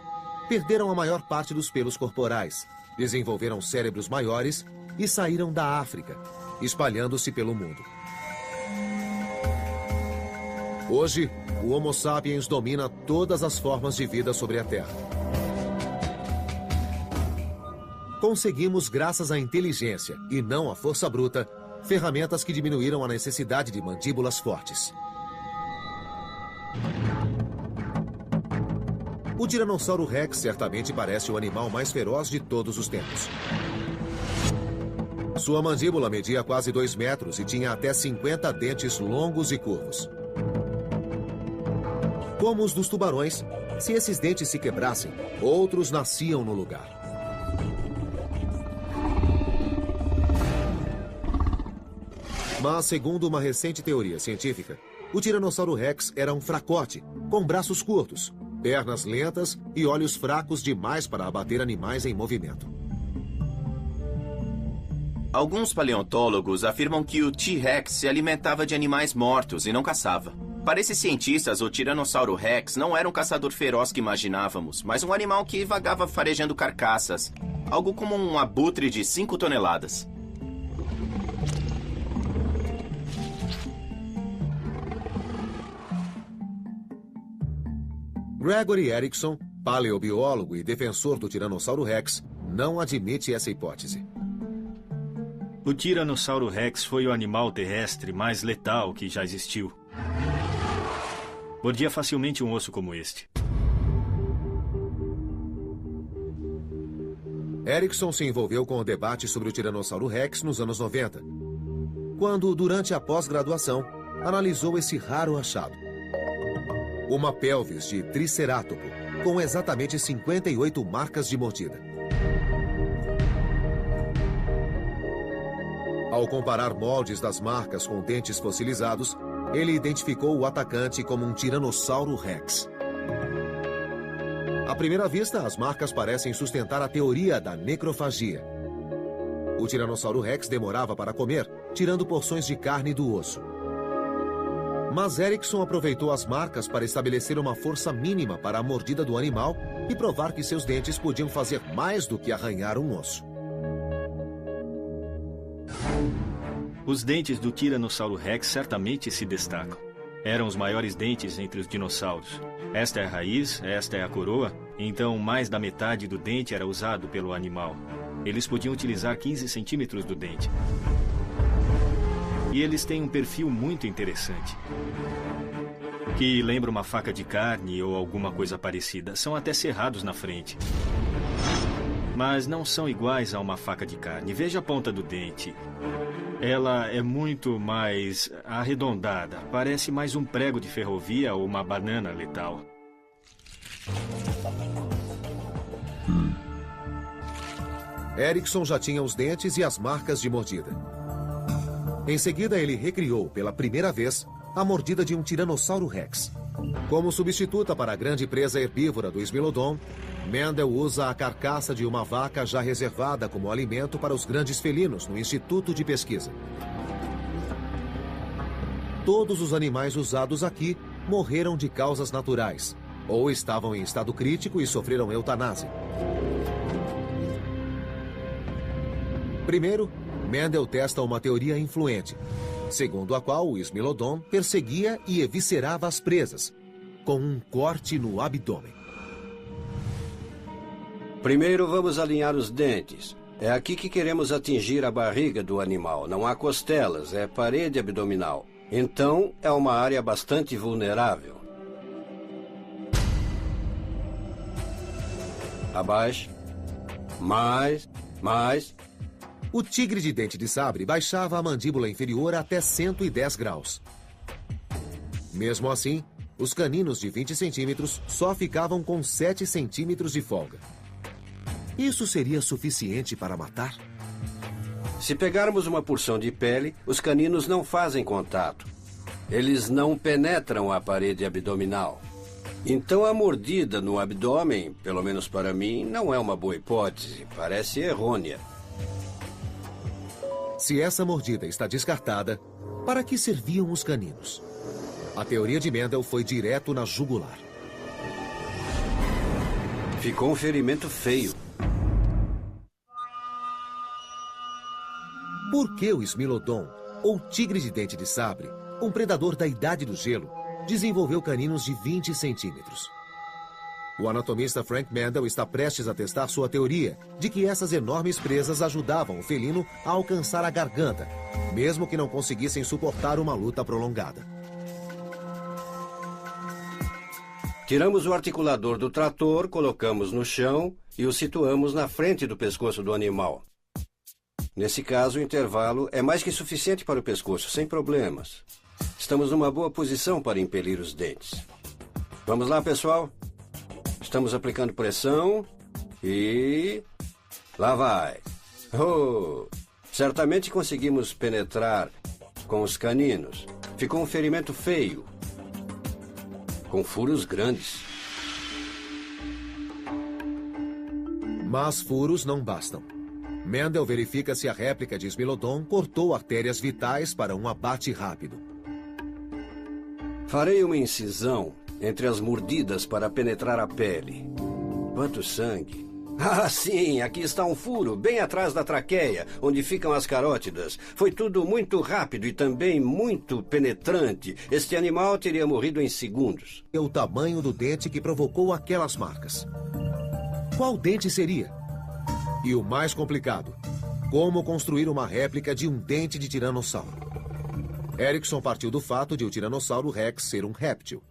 perderam a maior parte dos pelos corporais, desenvolveram cérebros maiores e saíram da África, espalhando-se pelo mundo. Hoje, o Homo sapiens domina todas as formas de vida sobre a Terra. Conseguimos, graças à inteligência e não à força bruta, ferramentas que diminuíram a necessidade de mandíbulas fortes. O Tiranossauro Rex certamente parece o animal mais feroz de todos os tempos. Sua mandíbula media quase 2 metros e tinha até 50 dentes longos e curvos. Como os dos tubarões, se esses dentes se quebrassem, outros nasciam no lugar. Mas, segundo uma recente teoria científica, o Tiranossauro Rex era um fracote, com braços curtos, pernas lentas e olhos fracos demais para abater animais em movimento. Alguns paleontólogos afirmam que o T-Rex se alimentava de animais mortos e não caçava. Para esses cientistas, o Tiranossauro Rex não era um caçador feroz que imaginávamos, mas um animal que vagava farejando carcaças. Algo como um abutre de 5 toneladas. Gregory Erickson, paleobiólogo e defensor do Tiranossauro Rex, não admite essa hipótese. O Tiranossauro Rex foi o animal terrestre mais letal que já existiu. Mordia facilmente um osso como este. Erickson se envolveu com o debate sobre o Tiranossauro Rex nos anos 90, quando, durante a pós-graduação, analisou esse raro achado. Uma pelvis de tricerátopo, com exatamente 58 marcas de mordida. Ao comparar moldes das marcas com dentes fossilizados, ele identificou o atacante como um Tiranossauro Rex. À primeira vista, as marcas parecem sustentar a teoria da necrofagia. O Tiranossauro Rex demorava para comer, tirando porções de carne do osso. Mas Erickson aproveitou as marcas para estabelecer uma força mínima para a mordida do animal e provar que seus dentes podiam fazer mais do que arranhar um osso. Os dentes do Tiranossauro Rex certamente se destacam. Eram os maiores dentes entre os dinossauros. Esta é a raiz, esta é a coroa, então mais da metade do dente era usado pelo animal. Eles podiam utilizar 15 centímetros do dente. E eles têm um perfil muito interessante, que lembra uma faca de carne ou alguma coisa parecida. São até cerrados na frente. Mas não são iguais a uma faca de carne. Veja a ponta do dente. Ela é muito mais arredondada. Parece mais um prego de ferrovia ou uma banana letal. Erickson já tinha os dentes e as marcas de mordida. Em seguida, ele recriou, pela primeira vez, a mordida de um Tiranossauro Rex. Como substituta para a grande presa herbívora do Smilodon, Mendel usa a carcaça de uma vaca já reservada como alimento para os grandes felinos no Instituto de Pesquisa. Todos os animais usados aqui morreram de causas naturais, ou estavam em estado crítico e sofreram eutanásia. Primeiro, Mendel testa uma teoria influente, segundo a qual o Smilodon perseguia e eviscerava as presas, com um corte no abdômen. Primeiro vamos alinhar os dentes. É aqui que queremos atingir a barriga do animal. Não há costelas, é parede abdominal. Então, é uma área bastante vulnerável. Abaixo. Mais. O tigre de dente de sabre baixava a mandíbula inferior até 110 graus. Mesmo assim, os caninos de 20 centímetros só ficavam com 7 centímetros de folga. Isso seria suficiente para matar? Se pegarmos uma porção de pele, os caninos não fazem contato. Eles não penetram a parede abdominal. Então a mordida no abdômen, pelo menos para mim, não é uma boa hipótese. Parece errônea. Se essa mordida está descartada, para que serviam os caninos? A teoria de Mendel foi direto na jugular. Ficou um ferimento feio. Por que o Smilodon, ou tigre de dente de sabre, um predador da Idade do Gelo, desenvolveu caninos de 20 centímetros? O anatomista Frank Mendel está prestes a testar sua teoria de que essas enormes presas ajudavam o felino a alcançar a garganta, mesmo que não conseguissem suportar uma luta prolongada. Tiramos o articulador do trator, colocamos no chão e o situamos na frente do pescoço do animal. Nesse caso, o intervalo é mais que suficiente para o pescoço, sem problemas. Estamos numa boa posição para impelir os dentes. Vamos lá, pessoal? Estamos aplicando pressão e... lá vai. Oh! Certamente conseguimos penetrar com os caninos. Ficou um ferimento feio, com furos grandes. Mas furos não bastam. Mendel verifica se a réplica de Smilodon cortou artérias vitais para um abate rápido. Farei uma incisão entre as mordidas para penetrar a pele. Quanto sangue! Ah, sim, aqui está um furo, bem atrás da traqueia, onde ficam as carótidas. Foi tudo muito rápido e também muito penetrante. Este animal teria morrido em segundos. É o tamanho do dente que provocou aquelas marcas. Qual dente seria? E o mais complicado, como construir uma réplica de um dente de tiranossauro? Erickson partiu do fato de o Tiranossauro Rex ser um réptil.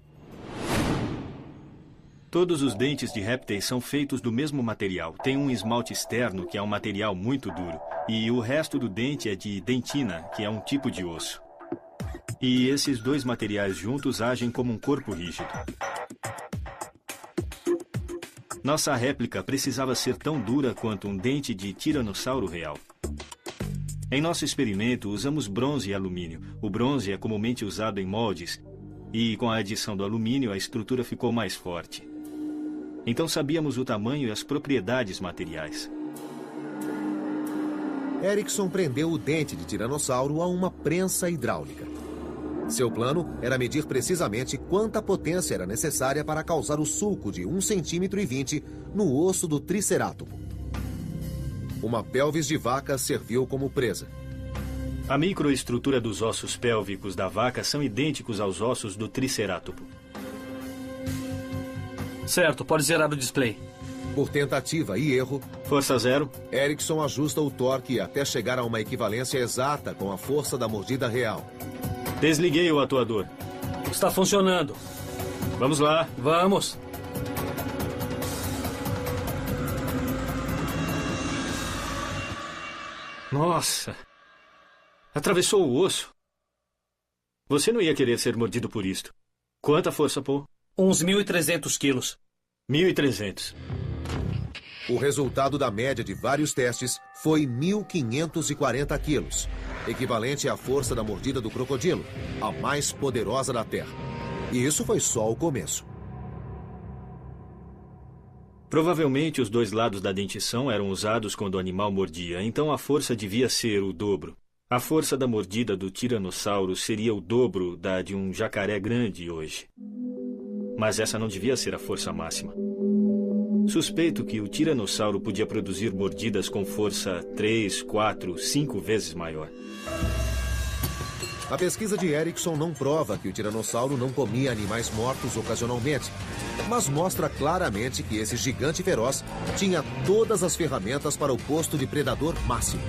Todos os dentes de répteis são feitos do mesmo material. Tem um esmalte externo, que é um material muito duro. E o resto do dente é de dentina, que é um tipo de osso. E esses dois materiais juntos agem como um corpo rígido. Nossa réplica precisava ser tão dura quanto um dente de tiranossauro real. Em nosso experimento, usamos bronze e alumínio. O bronze é comumente usado em moldes, e com a adição do alumínio, a estrutura ficou mais forte. Então sabíamos o tamanho e as propriedades materiais. Erickson prendeu o dente de tiranossauro a uma prensa hidráulica. Seu plano era medir precisamente quanta potência era necessária para causar o sulco de 1,20 cm no osso do tricerátopo. Uma pelvis de vaca serviu como presa. A microestrutura dos ossos pélvicos da vaca são idênticos aos ossos do tricerátopo. Certo, pode zerar o display. Por tentativa e erro, força 0. Erickson ajusta o torque até chegar a uma equivalência exata com a força da mordida real. Desliguei o atuador. Está funcionando. Vamos lá. Vamos. Nossa. Atravessou o osso. Você não ia querer ser mordido por isto. Quanta força, Paul? Uns 1.300 quilos. 1.300. O resultado da média de vários testes foi 1.540 quilos, equivalente à força da mordida do crocodilo, a mais poderosa da Terra. E isso foi só o começo. Provavelmente os dois lados da dentição eram usados quando o animal mordia, então a força devia ser o dobro. A força da mordida do tiranossauro seria o dobro da de um jacaré grande hoje. Mas essa não devia ser a força máxima. Suspeito que o tiranossauro podia produzir mordidas com força 3, 4, 5 vezes maior. A pesquisa de Erickson não prova que o tiranossauro não comia animais mortos ocasionalmente, mas mostra claramente que esse gigante feroz tinha todas as ferramentas para o posto de predador máximo.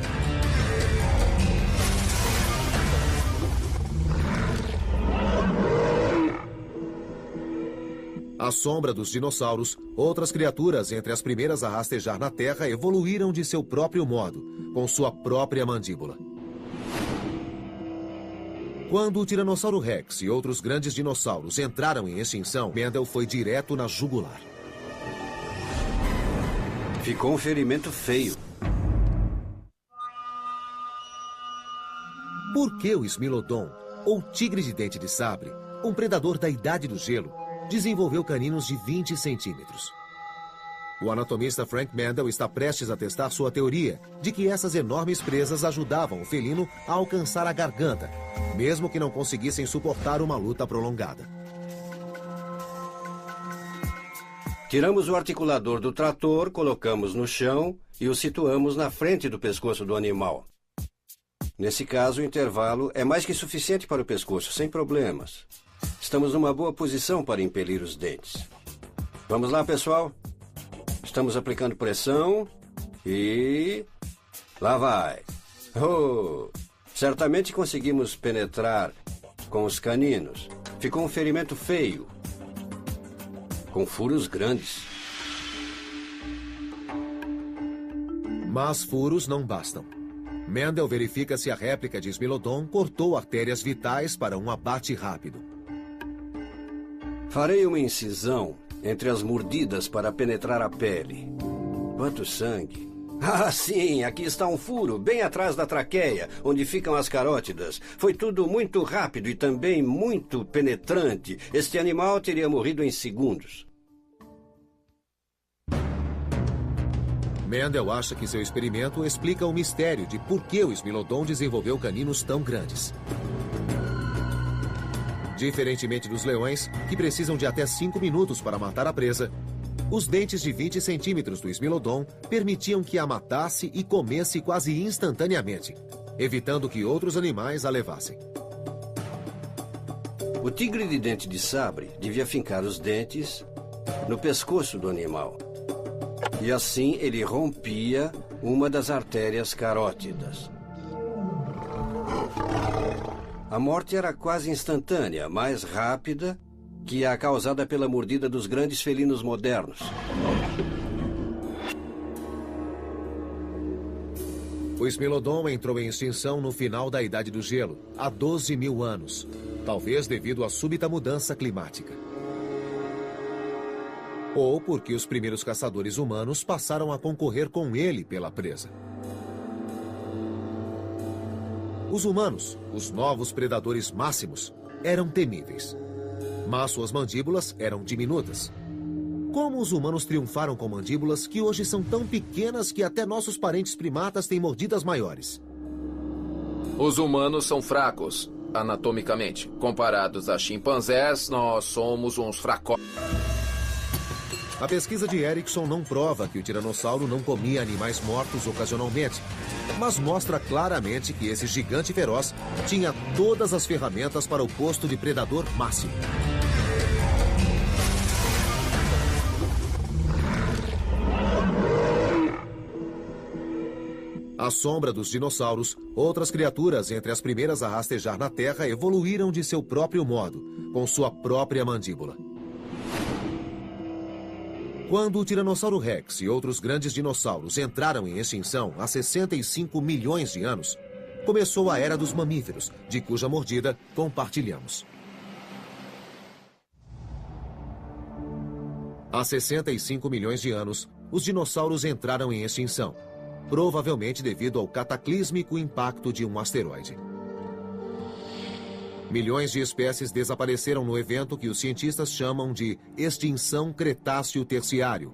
À sombra dos dinossauros, outras criaturas entre as primeiras a rastejar na Terra evoluíram de seu próprio modo, com sua própria mandíbula. Quando o Tiranossauro Rex e outros grandes dinossauros entraram em extinção, Mendel foi direto na jugular. Ficou um ferimento feio. Por que o Smilodon, ou tigre de dente de sabre, um predador da Idade do Gelo, desenvolveu caninos de 20 centímetros? O anatomista Frank Mendel está prestes a testar sua teoria de que essas enormes presas ajudavam o felino a alcançar a garganta, mesmo que não conseguissem suportar uma luta prolongada. Tiramos o articulador do trator, colocamos no chão e o situamos na frente do pescoço do animal. Nesse caso, o intervalo é mais que suficiente para o pescoço, sem problemas. Estamos numa boa posição para impelir os dentes. Vamos lá, pessoal? Estamos aplicando pressão e... lá vai. Oh! Certamente conseguimos penetrar com os caninos. Ficou um ferimento feio, com furos grandes. Mas furos não bastam. Mendel verifica se a réplica de Smilodon cortou artérias vitais para um abate rápido. Farei uma incisão entre as mordidas para penetrar a pele. Quanto sangue! Ah, sim, aqui está um furo, bem atrás da traqueia, onde ficam as carótidas. Foi tudo muito rápido e também muito penetrante. Este animal teria morrido em segundos. Mendel acha que seu experimento explica o mistério de por que o Smilodon desenvolveu caninos tão grandes. Diferentemente dos leões, que precisam de até 5 minutos para matar a presa, os dentes de 20 centímetros do Smilodon permitiam que a matasse e comesse quase instantaneamente, evitando que outros animais a levassem. O tigre de dente de sabre devia fincar os dentes no pescoço do animal. E assim ele rompia uma das artérias carótidas. A morte era quase instantânea, mais rápida que a causada pela mordida dos grandes felinos modernos. O Smilodon entrou em extinção no final da Idade do Gelo, há 12 mil anos, talvez devido à súbita mudança climática. Ou porque os primeiros caçadores humanos passaram a concorrer com ele pela presa. Os humanos, os novos predadores máximos, eram temíveis. Mas suas mandíbulas eram diminutas. Como os humanos triunfaram com mandíbulas que hoje são tão pequenas que até nossos parentes primatas têm mordidas maiores? Os humanos são fracos, anatomicamente. Comparados a chimpanzés, nós somos uns fracos. A pesquisa de Erickson não prova que o tiranossauro não comia animais mortos ocasionalmente, mas mostra claramente que esse gigante feroz tinha todas as ferramentas para o posto de predador máximo. À sombra dos dinossauros, outras criaturas entre as primeiras a rastejar na Terra evoluíram de seu próprio modo, com sua própria mandíbula. Quando o Tiranossauro Rex e outros grandes dinossauros entraram em extinção há 65 milhões de anos, começou a Era dos Mamíferos, de cuja mordida compartilhamos. Há 65 milhões de anos, os dinossauros entraram em extinção, provavelmente devido ao cataclísmico impacto de um asteroide. Milhões de espécies desapareceram no evento que os cientistas chamam de extinção Cretáceo-Terciário,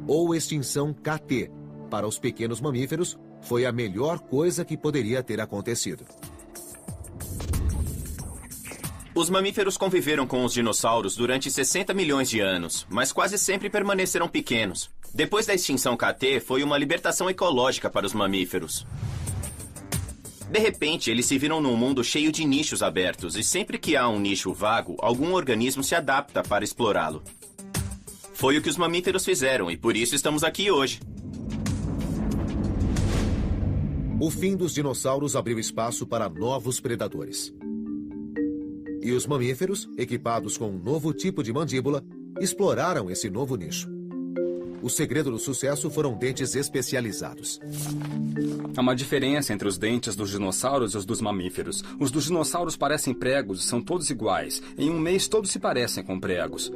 ou extinção KT. Para os pequenos mamíferos, foi a melhor coisa que poderia ter acontecido. Os mamíferos conviveram com os dinossauros durante 60 milhões de anos, mas quase sempre permaneceram pequenos. Depois da extinção KT, foi uma libertação ecológica para os mamíferos. De repente, eles se viram num mundo cheio de nichos abertos, e sempre que há um nicho vago, algum organismo se adapta para explorá-lo. Foi o que os mamíferos fizeram, e por isso estamos aqui hoje. O fim dos dinossauros abriu espaço para novos predadores. E os mamíferos, equipados com um novo tipo de mandíbula, exploraram esse novo nicho. O segredo do sucesso foram dentes especializados. Há uma diferença entre os dentes dos dinossauros e os dos mamíferos. Os dos dinossauros parecem pregos e são todos iguais. Em um mês, todos se parecem com pregos.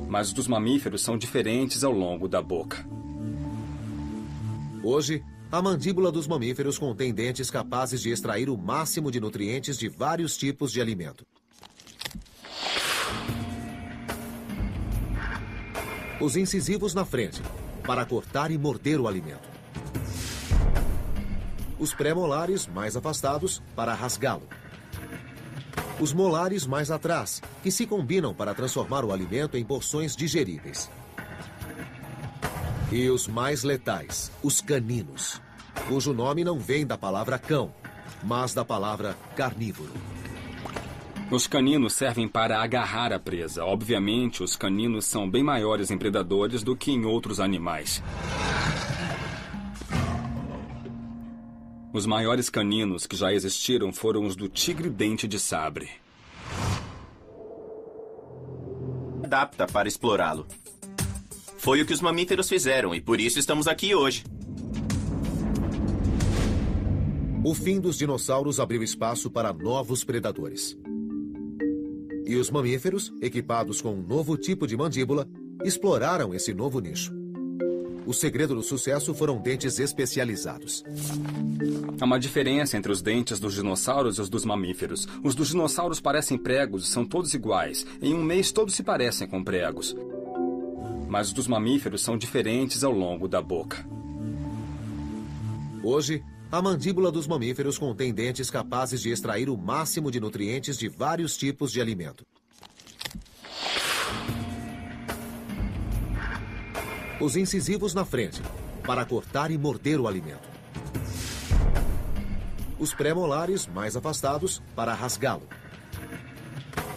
Mas os dos mamíferos são diferentes ao longo da boca. Hoje, a mandíbula dos mamíferos contém dentes capazes de extrair o máximo de nutrientes de vários tipos de alimento. Os incisivos na frente, para cortar e morder o alimento. Os pré-molares mais afastados, para rasgá-lo. Os molares mais atrás, que se combinam para transformar o alimento em porções digeríveis. E os mais letais, os caninos, cujo nome não vem da palavra cão, mas da palavra carnívoro. Os caninos servem para agarrar a presa. Obviamente, os caninos são bem maiores em predadores do que em outros animais. Os maiores caninos que já existiram foram os do tigre-dente de sabre. Adapta para explorá-lo. Foi o que os mamíferos fizeram, e por isso estamos aqui hoje. O fim dos dinossauros abriu espaço para novos predadores. E os mamíferos, equipados com um novo tipo de mandíbula, exploraram esse novo nicho. O segredo do sucesso foram dentes especializados. Há uma diferença entre os dentes dos dinossauros e os dos mamíferos. Os dos dinossauros parecem pregos e são todos iguais. Em um mês, todos se parecem com pregos. Mas os dos mamíferos são diferentes ao longo da boca. Hoje, a mandíbula dos mamíferos contém dentes capazes de extrair o máximo de nutrientes de vários tipos de alimento. Os incisivos na frente, para cortar e morder o alimento. Os pré-molares mais afastados, para rasgá-lo.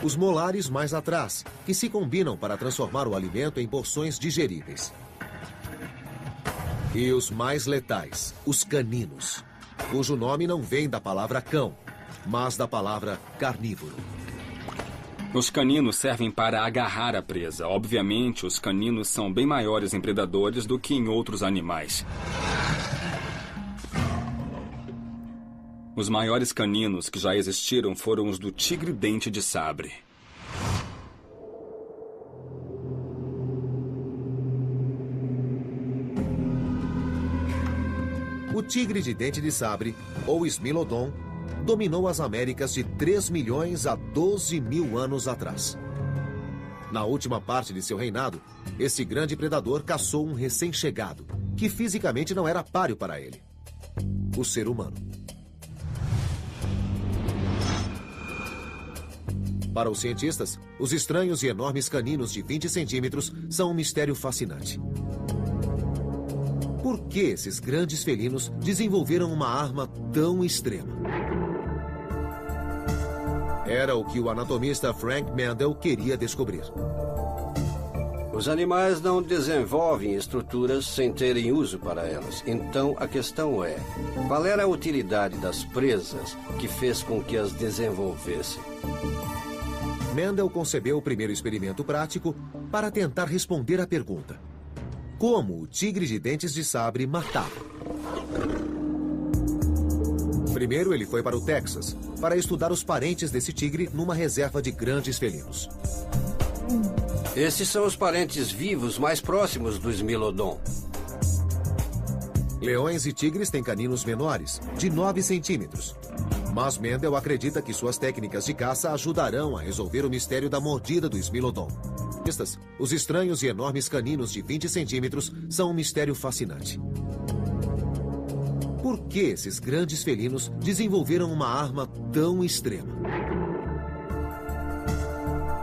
Os molares mais atrás, que se combinam para transformar o alimento em porções digeríveis. E os mais letais, os caninos, cujo nome não vem da palavra cão, mas da palavra carnívoro. Os caninos servem para agarrar a presa. Obviamente, os caninos são bem maiores em predadores do que em outros animais. Os maiores caninos que já existiram foram os do tigre-dente de sabre. O tigre de dente de sabre, ou Smilodon, dominou as Américas de 3 milhões a 12 mil anos atrás. Na última parte de seu reinado, esse grande predador caçou um recém-chegado, que fisicamente não era páreo para ele: o ser humano. Para os cientistas, os estranhos e enormes caninos de 20 centímetros são um mistério fascinante. Por que esses grandes felinos desenvolveram uma arma tão extrema? Era o que o anatomista Frank Mendel queria descobrir. Os animais não desenvolvem estruturas sem terem uso para elas. Então, a questão é: qual era a utilidade das presas que fez com que as desenvolvessem? Mendel concebeu o primeiro experimento prático para tentar responder à pergunta: como o tigre de dentes de sabre matava? Primeiro, ele foi para o Texas para estudar os parentes desse tigre numa reserva de grandes felinos. Esses são os parentes vivos mais próximos do Smilodon. Leões e tigres têm caninos menores, de 9 centímetros. Mas Mendel acredita que suas técnicas de caça ajudarão a resolver o mistério da mordida do Smilodon. Os estranhos e enormes caninos de 20 centímetros são um mistério fascinante. Por que esses grandes felinos desenvolveram uma arma tão extrema?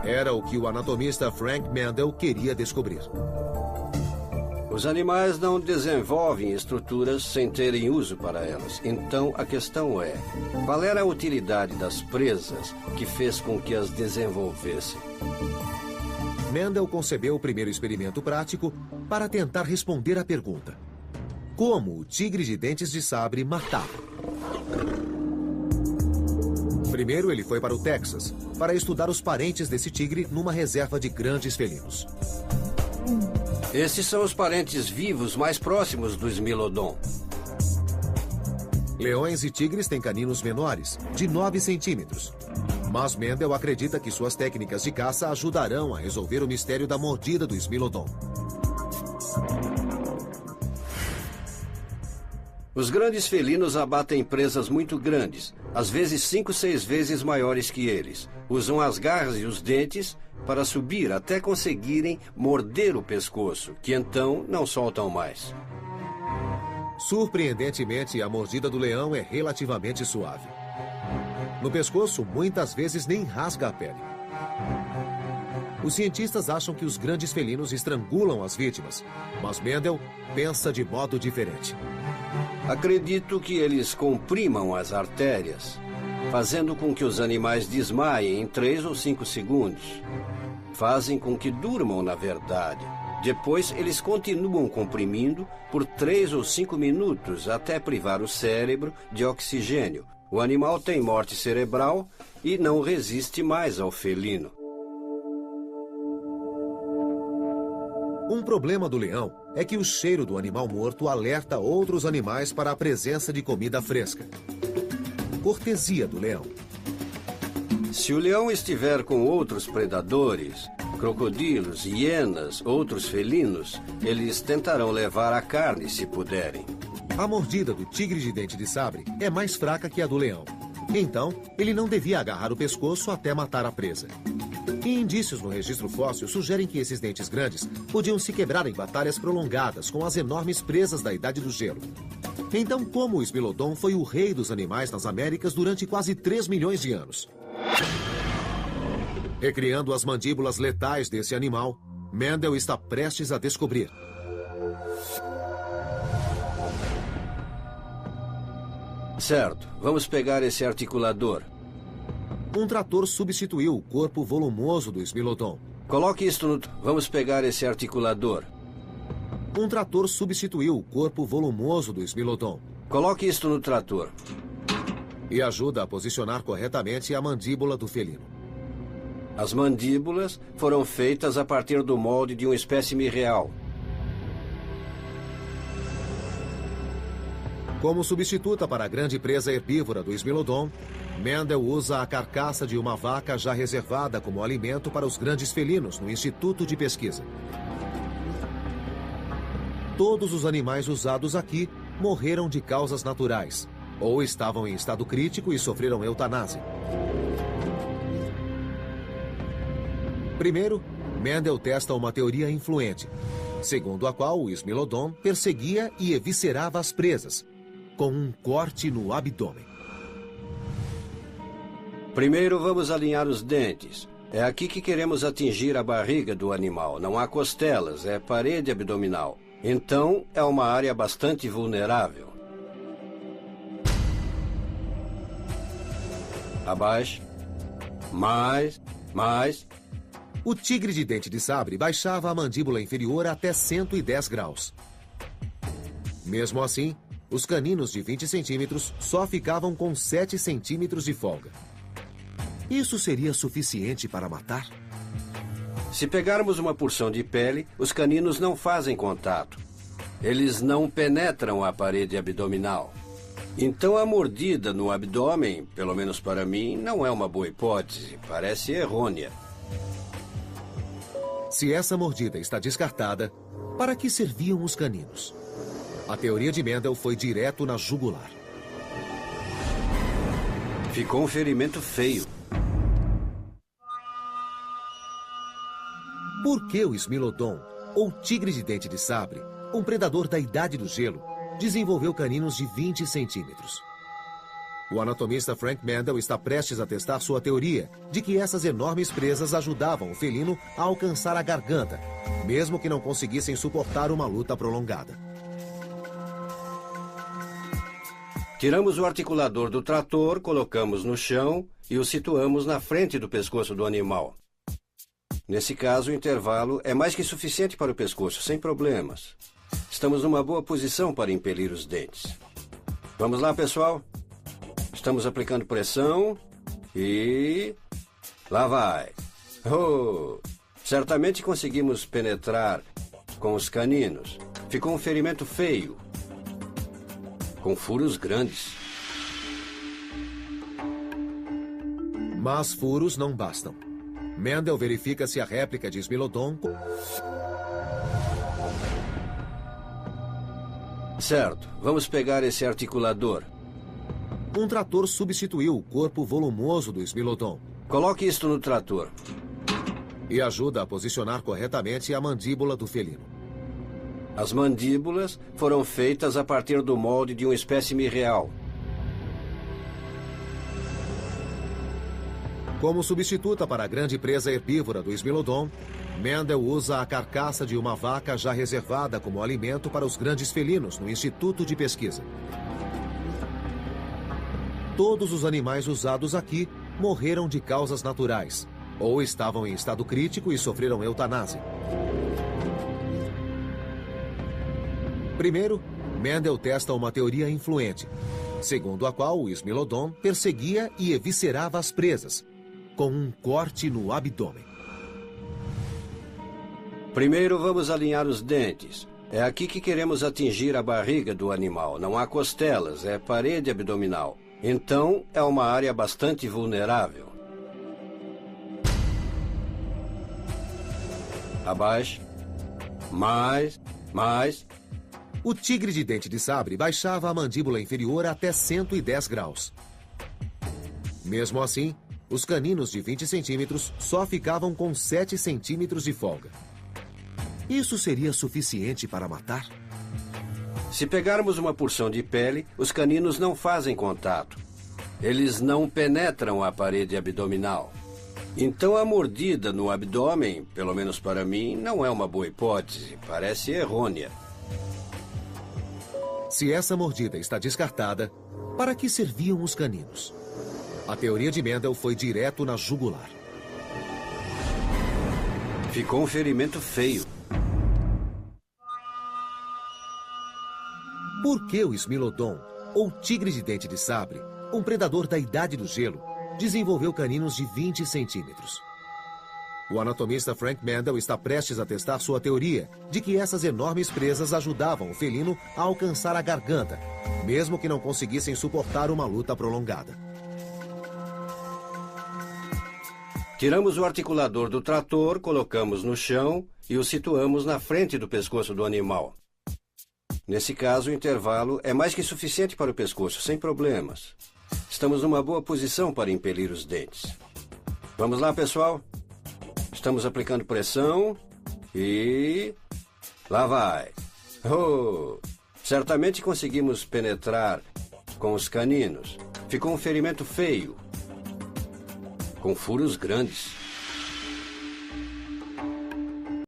Era o que o anatomista Frank Mendel queria descobrir. Os animais não desenvolvem estruturas sem terem uso para elas. Então, a questão é: qual era a utilidade das presas que fez com que as desenvolvessem? Mendel concebeu o primeiro experimento prático para tentar responder à pergunta: como o tigre de dentes de sabre matava? Primeiro, ele foi para o Texas para estudar os parentes desse tigre numa reserva de grandes felinos. Esses são os parentes vivos mais próximos do Smilodon. Leões e tigres têm caninos menores, de 9 centímetros. Mas Mendel acredita que suas técnicas de caça ajudarão a resolver o mistério da mordida do Smilodon. Os grandes felinos abatem presas muito grandes, às vezes 5, 6 vezes maiores que eles. Usam as garras e os dentes para subir até conseguirem morder o pescoço, que então não soltam mais. Surpreendentemente, a mordida do leão é relativamente suave. No pescoço, muitas vezes nem rasga a pele. Os cientistas acham que os grandes felinos estrangulam as vítimas, mas Mendel pensa de modo diferente. Acredito que eles comprimam as artérias, fazendo com que os animais desmaiem em 3 ou 5 segundos. Fazem com que durmam, na verdade. Depois, eles continuam comprimindo por 3 ou 5 minutos até privar o cérebro de oxigênio. O animal tem morte cerebral e não resiste mais ao felino. Um problema do leão é que o cheiro do animal morto alerta outros animais para a presença de comida fresca. Cortesia do leão. Se o leão estiver com outros predadores, crocodilos, hienas, outros felinos, eles tentarão levar a carne se puderem. A mordida do tigre de dente de sabre é mais fraca que a do leão. Então, ele não devia agarrar o pescoço até matar a presa. E indícios no registro fóssil sugerem que esses dentes grandes podiam se quebrar em batalhas prolongadas com as enormes presas da Idade do Gelo. Então, como o Smilodon foi o rei dos animais nas Américas durante quase 3 milhões de anos? Recriando as mandíbulas letais desse animal, Mendel está prestes a descobrir. Certo, vamos pegar esse articulador. Um trator substituiu o corpo volumoso do Smilodon. Coloque isto no... Vamos pegar esse articulador. Um trator substituiu o corpo volumoso do Smilodon. Coloque isto no trator. E ajuda a posicionar corretamente a mandíbula do felino. As mandíbulas foram feitas a partir do molde de um espécime real. Como substituta para a grande presa herbívora do Smilodon, Mendel usa a carcaça de uma vaca já reservada como alimento para os grandes felinos no Instituto de Pesquisa. Todos os animais usados aqui morreram de causas naturais, ou estavam em estado crítico e sofreram eutanásia. Primeiro, Mendel testa uma teoria influente, segundo a qual o Smilodon perseguia e eviscerava as presas, com um corte no abdômen. Primeiro vamos alinhar os dentes. É aqui que queremos atingir a barriga do animal. Não há costelas, é parede abdominal. Então, é uma área bastante vulnerável. Abaixo. Mais. O tigre de dente de sabre baixava a mandíbula inferior até 110 graus. Mesmo assim, os caninos de 20 centímetros só ficavam com 7 centímetros de folga. Isso seria suficiente para matar? Se pegarmos uma porção de pele, os caninos não fazem contato. Eles não penetram a parede abdominal. Então a mordida no abdômen, pelo menos para mim, não é uma boa hipótese. Parece errônea. Se essa mordida está descartada, para que serviam os caninos? A teoria de Mendel foi direto na jugular. Ficou um ferimento feio. Por que o Smilodon, ou tigre de dente de sabre, um predador da Idade do Gelo, desenvolveu caninos de 20 centímetros? O anatomista Frank Mendel está prestes a testar sua teoria de que essas enormes presas ajudavam o felino a alcançar a garganta, mesmo que não conseguissem suportar uma luta prolongada. Tiramos o articulador do trator, colocamos no chão e o situamos na frente do pescoço do animal. Nesse caso, o intervalo é mais que suficiente para o pescoço, sem problemas. Estamos numa boa posição para impelir os dentes. Vamos lá, pessoal? Estamos aplicando pressão e... lá vai. Oh! Certamente conseguimos penetrar com os caninos. Ficou um ferimento feio, com furos grandes. Mas furos não bastam. Mendel verifica se a réplica de Smilodon... Certo. Vamos pegar esse articulador. Um trator substituiu o corpo volumoso do Smilodon. Coloque isto no trator. E ajuda a posicionar corretamente a mandíbula do felino. As mandíbulas foram feitas a partir do molde de um espécime real. Como substituta para a grande presa herbívora do Smilodon, Mendel usa a carcaça de uma vaca já reservada como alimento para os grandes felinos no Instituto de Pesquisa. Todos os animais usados aqui morreram de causas naturais, ou estavam em estado crítico e sofreram eutanásia. Primeiro, Mendel testa uma teoria influente, segundo a qual o Smilodon perseguia e eviscerava as presas, com um corte no abdômen. Primeiro vamos alinhar os dentes. É aqui que queremos atingir a barriga do animal. Não há costelas, é parede abdominal. Então, é uma área bastante vulnerável. Abaixo. Mais. O tigre de dente de sabre baixava a mandíbula inferior até 110 graus. Mesmo assim, os caninos de 20 centímetros só ficavam com 7 centímetros de folga. Isso seria suficiente para matar? Se pegarmos uma porção de pele, os caninos não fazem contato. Eles não penetram a parede abdominal. Então a mordida no abdômen, pelo menos para mim, não é uma boa hipótese. Parece errônea. Se essa mordida está descartada, para que serviam os caninos? A teoria de Mendel foi direto na jugular. Ficou um ferimento feio. Por que o Smilodon, ou tigre de dente de sabre, um predador da Idade do Gelo, desenvolveu caninos de 20 centímetros? O anatomista Frank Mendel está prestes a testar sua teoria de que essas enormes presas ajudavam o felino a alcançar a garganta, mesmo que não conseguissem suportar uma luta prolongada. Tiramos o articulador do trator, colocamos no chão e o situamos na frente do pescoço do animal. Nesse caso, o intervalo é mais que suficiente para o pescoço, sem problemas. Estamos numa boa posição para impelir os dentes. Vamos lá, pessoal? Estamos aplicando pressão e... lá vai. Oh, certamente conseguimos penetrar com os caninos. Ficou um ferimento feio, com furos grandes.